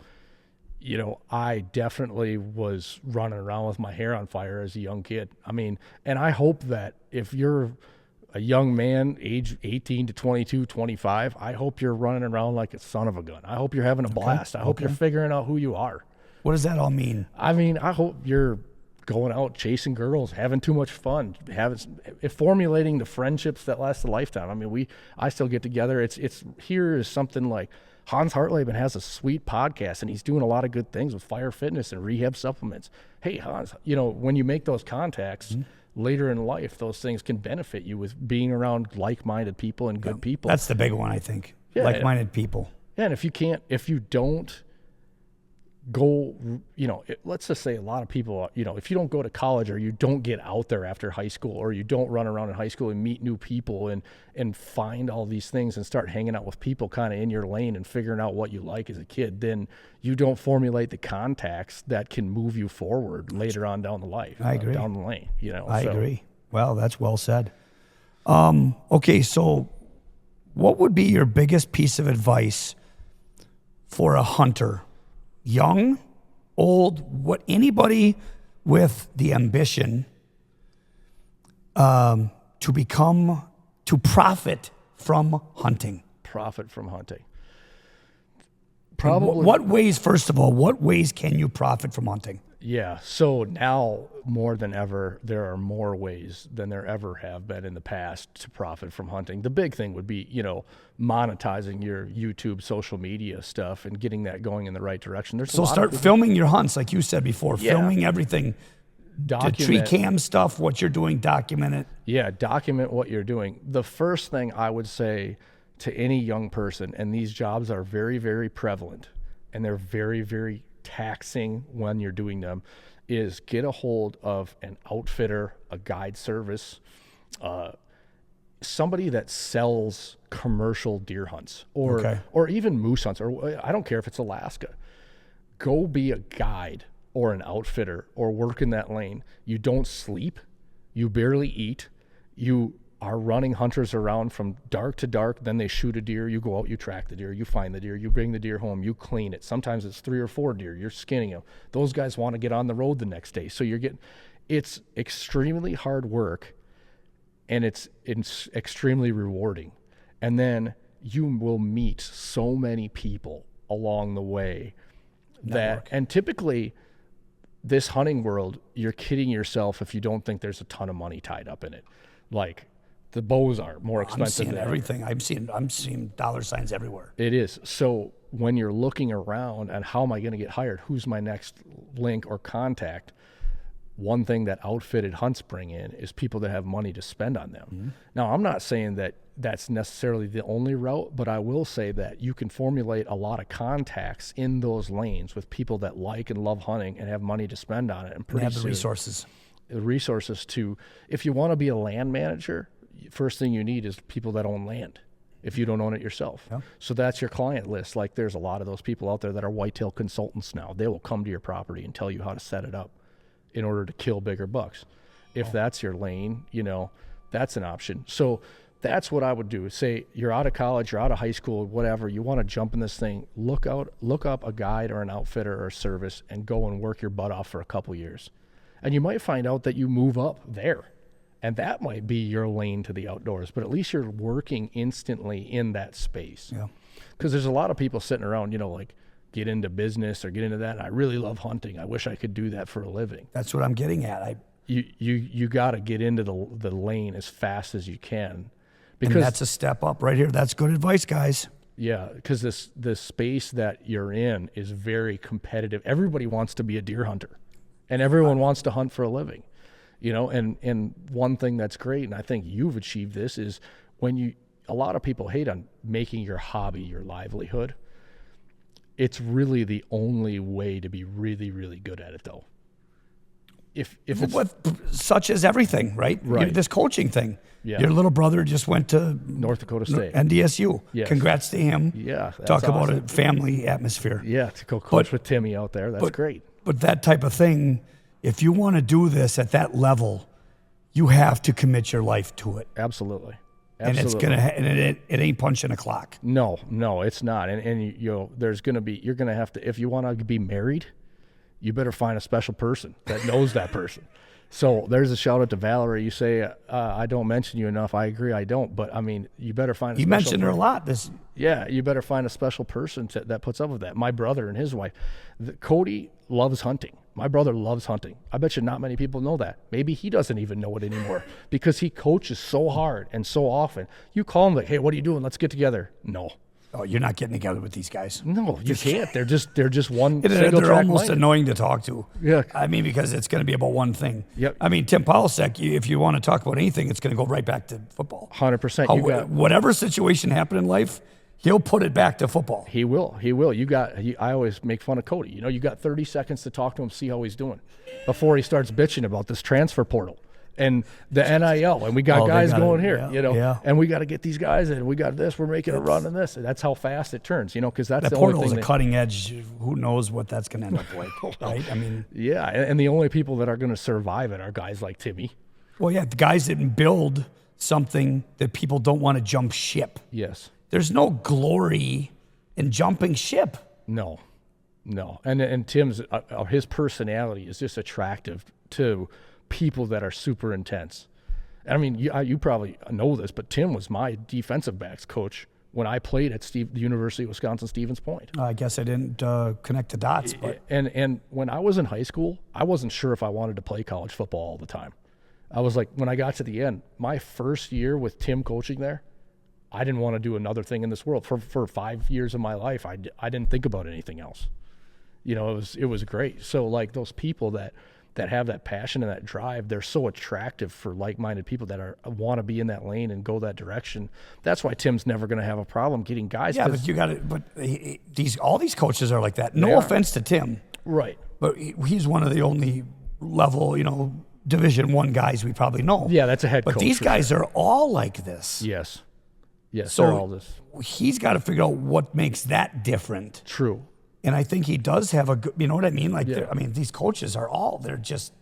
you know, I definitely was running around with my hair on fire as a young kid. I mean, and I hope that if you're a young man, age 18 to 22, 25, I hope you're running around like a son of a gun. I hope you're having a blast. I hope you're figuring out who you are. What does that all mean? I mean, I hope you're going out chasing girls, having too much fun, formulating the friendships that last a lifetime. I mean, I still get together. It's here is something like Hans Hartleben has a sweet podcast, and he's doing a lot of good things with Fire Fitness and rehab supplements. Hey, Hans, you know, when you make those contacts later in life, those things can benefit you with being around like-minded people and good people. That's the big one, I think. Yeah, like-minded people. Yeah, and if you don't go, you know, let's just say a lot of people, you know, if you don't go to college, or you don't get out there after high school, or you don't run around in high school and meet new people and find all these things and start hanging out with people kind of in your lane and figuring out what you like as a kid, then you don't formulate the contacts that can move you forward later on down the life. I agree. Down the lane, you know. I agree. Well, that's well said. Okay, so what would be your biggest piece of advice for a hunter? Young, old, anybody with the ambition to become to profit from hunting? Profit from hunting. Probably. What ways, first of all, what ways can you profit from hunting? Yeah. So now more than ever, there are more ways than there ever have been in the past to profit from hunting. The big thing would be, monetizing your YouTube, social media stuff and getting that going in the right direction. There's So start filming your hunts, like you said before, filming everything. The tree cam stuff, what you're doing, document it. Yeah, document what you're doing. The first thing I would say to any young person, and these jobs are very, very prevalent, and they're very, very taxing when you're doing them, is get a hold of an outfitter, a guide service, somebody that sells commercial deer hunts or even moose hunts, or I don't care if it's Alaska. Go be a guide or an outfitter or work in that lane. You don't sleep, you barely eat, you are running hunters around from dark to dark, then they shoot a deer, you go out, you track the deer, you find the deer, you bring the deer home, you clean it. Sometimes it's 3 or 4 deer, you're skinning them. Those guys want to get on the road the next day. So it's extremely hard work, and it's extremely rewarding. And then you will meet so many people along the way and typically this hunting world, you're kidding yourself if you don't think there's a ton of money tied up in it. Like, the bows are more expensive. I'm seeing everything. I'm seeing dollar signs everywhere. It is. So when you're looking around and how am I going to get hired? Who's my next link or contact? One thing that outfitted hunts bring in is people that have money to spend on them. Mm-hmm. Now, I'm not saying that that's necessarily the only route, but I will say that you can formulate a lot of contacts in those lanes with people that like and love hunting and have money to spend on it. And have the resources. The resources to, if you want to be a land manager, first thing you need is people that own land if you don't own it yourself. Yeah. So that's your client list. Like, there's a lot of those people out there that are whitetail consultants now. They will come to your property and tell you how to set it up in order to kill bigger bucks. If that's your lane, that's an option. So that's what I would do. Say you're out of college, you're out of high school, whatever, you want to jump in this thing, look up a guide or an outfitter or a service and go and work your butt off for a couple years. And you might find out that you move up there. And that might be your lane to the outdoors, but at least you're working instantly in that space. Yeah. Because there's a lot of people sitting around, like, get into business or get into that. I really love hunting. I wish I could do that for a living. That's what I'm getting at. You got to get into the lane as fast as you can, because that's a step up right here. That's good advice, guys. Yeah, because this space that you're in is very competitive. Everybody wants to be a deer hunter, and everyone wants to hunt for a living. And one thing that's great, and I think you've achieved this, is a lot of people hate on making your hobby your livelihood. It's really the only way to be really, really good at it, though. If it's such as everything, right? This coaching thing. Yeah. Your little brother just went to North Dakota State, NDSU. Yes. Congrats to him. Yeah, talk about awesome. a family atmosphere. Yeah, to go coach with Timmy out there. That's great. But that type of thing, if you want to do this at that level, you have to commit your life to it. Absolutely. And it's it ain't punching a clock. No, it's not. And there's gonna be, you're gonna have to, if you want to be married, you better find a special person that knows that person. So there's a shout out to Valerie. You say I don't mention you enough. I agree, I don't. But I mean, you better find. You mentioned her a lot. Yeah, you better find a special person that puts up with that. My brother and his wife, Cody loves hunting. My brother loves hunting. I bet you not many people know that. Maybe he doesn't even know it anymore because he coaches so hard and so often. You call him like, hey, what are you doing? Let's get together. No. Oh, you're not getting together with these guys. No, you can't. They're just one. They're almost annoying to talk to. Yeah. I mean, because it's going to be about one thing. Yep. I mean, Tim Polasek, if you want to talk about anything, it's going to go right back to football. 100%. Whatever situation happened in life, he'll put it back to football. He will. I always make fun of Cody. You got 30 seconds to talk to him, see how he's doing before he starts bitching about this transfer portal and the NIL. And we got guys going here, and we got to get these guys in. We got this. We're making a run in this. And that's how fast it turns, because that's the only thing. That portal is a cutting edge. Who knows what that's going to end up like, right? I mean, yeah. And the only people that are going to survive it are guys like Timmy. Well, yeah, the guys that build something that people don't want to jump ship. Yes. There's no glory in jumping ship. No. And Tim's, his personality is just attractive to people that are super intense. I mean, you probably know this, but Tim was my defensive backs coach when I played at the University of Wisconsin-Stevens Point. I guess I didn't connect the dots. But And when I was in high school, I wasn't sure if I wanted to play college football all the time. I was like, when I got to the end, my first year with Tim coaching there, I didn't want to do another thing in this world. For 5 years of my life, I didn't think about anything else. You know, it was great. So like those people that have that passion and that drive, they're so attractive for like-minded people that want to be in that lane and go that direction. That's why Tim's never going to have a problem getting guys. yeah, but you got it. But all these coaches are like that. No offense to Tim, right? but he's one of the only level, Division I guys we probably know. Yeah, that's a head coach. But these guys are all like this. Yes, they're So all this. he's got to figure out what makes that different. True. And I think he does have a good, you know what I mean? Like, Yeah. these coaches they're just,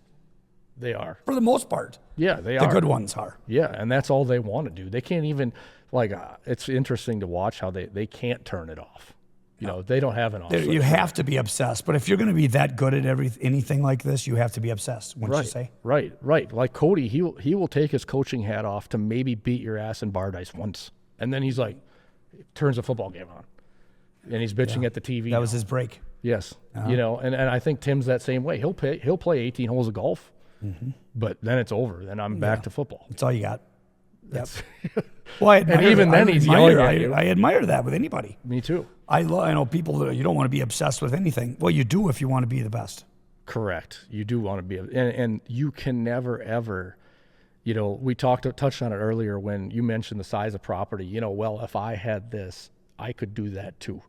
They are. for the most part, Yeah, they the are. good ones are. Yeah, and that's all they want to do. They can't even, it's interesting to watch how they can't turn it off. They don't have an off switch. You have to be obsessed. But if you're going to be that good at anything like this, you have to be obsessed, wouldn't you say? Right. Like Cody, he will take his coaching hat off to maybe beat your ass in bar dice once. And then he's like, turns the football game on. And he's bitching at the TV. That was his break. Yes. And I think Tim's that same way. He'll play 18 holes of golf, but then it's over. Then I'm back to football. That's all you got. Yep. Well, I admire even then he's yelling at you. I admire that with anybody. Me too. I know people that you don't want to be obsessed with anything. Well, you do if you want to be the best. Correct. You do want to be, and you can never ever, we touched on it earlier when you mentioned the size of property. Well, if I had this, I could do that too.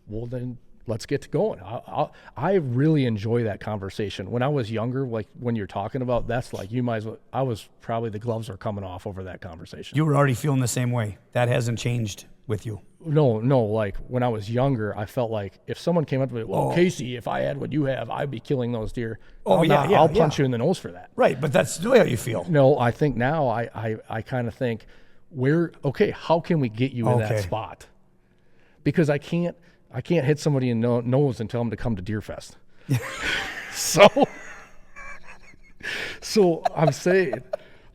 Well, then let's get to going. I really enjoy that conversation. When I was younger, like when you're talking about, that's like, you might as well, I was probably, the gloves are coming off over that conversation. You were already feeling the same way. That hasn't changed with you. No, like when I was younger, I felt like if someone came up to me, well, Kasey, if I had what you have, I'd be killing those deer. I'll punch you in the nose for that. Right, but that's still how you feel. No, I think now I kind of think, how can we get you in that spot? Because I can't hit somebody in the nose and tell them to come to Deer Fest. So I'm saying,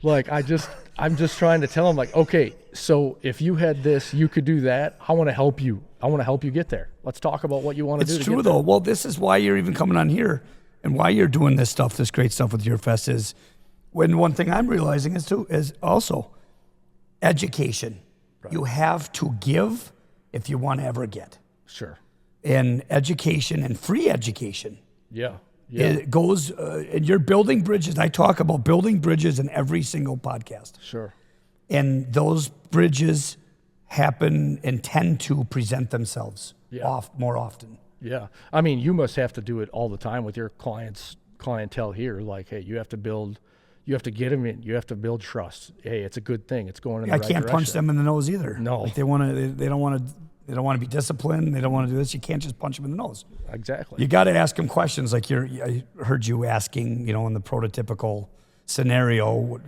like, I'm just trying to tell them, like, okay, so if you had this, you could do that. I want to help you. I want to help you get there. Let's talk about what you want to do. It's true, though. Well, this is why you're even coming on here and why you're doing this great stuff with Deer Fest is when one thing I'm realizing is also education. Right. You have to give if you want to ever get. Sure. And education and free education. Yeah. It goes, and you're building bridges. I talk about building bridges in every single podcast. Sure. And those bridges happen and tend to present themselves more often. Yeah. I mean, you must have to do it all the time with your clientele here. Like, hey, you have to get them in. You have to build trust. Hey, it's a good thing. It's going in the right direction. I can't punch them in the nose either. No. Like they don't want to be disciplined. They don't want to do this. You can't just punch them in the nose. Exactly. You got to ask them questions. Like I heard you asking, in the prototypical scenario,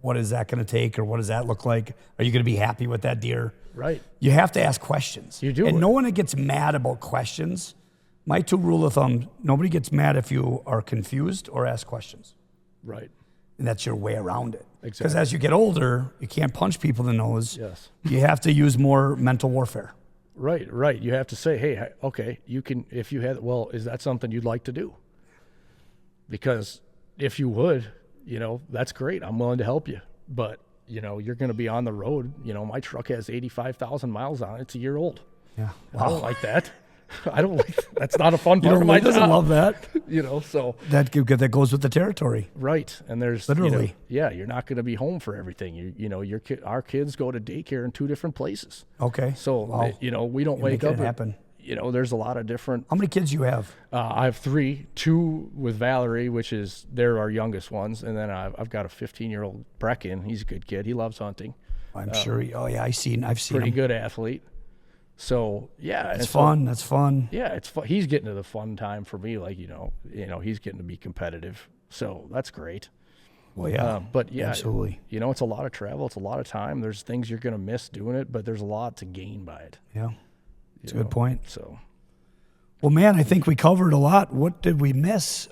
what is that going to take, or what does that look like? Are you going to be happy with that deer? Right. You have to ask questions. You do. And no one gets mad about questions. My two rule of thumb: nobody gets mad if you are confused or ask questions. Right. And that's your way around it. Exactly. Because as you get older, you can't punch people in the nose. Yes. You have to use more mental warfare. Right. You have to say, hey, okay, you can, if you had, well, is that something you'd like to do? Because if you would, that's great. I'm willing to help you. But, you're going to be on the road. My truck has 85,000 miles on it. It's a year old. Yeah. Wow. I don't like that. That's not a fun part of my job. Doesn't love that. So. That goes with the territory. Right. And there's. Literally. You're not going to be home for everything. Our kids go to daycare in 2 different places. Okay. So, we don't wake up. Happen. There's a lot of different. How many kids you have? I have 3, 2 with Valerie, they're our youngest ones. And then I've got a 15-year-old Brecken. He's a good kid. He loves hunting. I'm sure. I've seen pretty him. Good athlete. So, yeah. It's fun. That's fun. Yeah, it's fun. He's getting to the fun time for me. Like, he's getting to be competitive. So that's great. Well, yeah. But yeah, absolutely. It's a lot of travel. It's a lot of time. There's things you're going to miss doing it, but there's a lot to gain by it. Yeah. It's a good point. So, well, man, I think we covered a lot. What did we miss?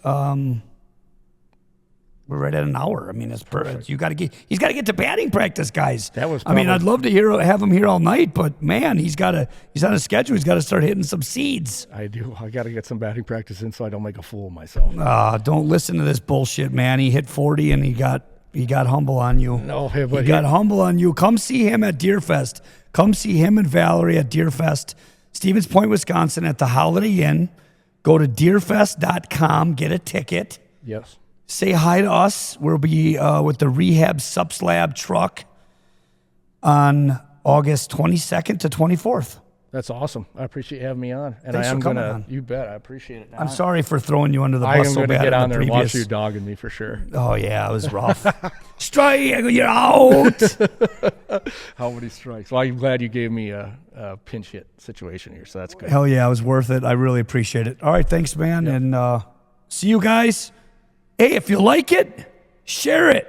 We're right at an hour. I mean, it's perfect. He's got to get to batting practice, guys. That was I mean, I'd love to have him here all night, but man, he's on a schedule. He's got to start hitting some seeds. I do. I got to get some batting practice in so I don't make a fool of myself. Don't listen to this bullshit, man. He hit 40 and he got humble on you. No, he got humble on you. Come see him at Deerfest. Come see him and Valerie at Deerfest, Stevens Point, Wisconsin, at the Holiday Inn. Go to deerfest.com, get a ticket. Yes. Say hi to us. We'll be with the Rehab Subslab truck on August 22nd to 24th. That's awesome. I appreciate you having me on. And Thanks I am for coming gonna. on. You bet. I appreciate it. I'm sorry for throwing you under the I bus am so going to bad. get in on the there and watch previous- you dogging me for sure. Oh yeah, it was rough. Strike, you're out. How many strikes? Well, I'm glad you gave me a pinch hit situation here, so that's good. Hell yeah, it was worth it. I really appreciate it. All right, thanks, man, and see you guys. Hey, if you like it, share it.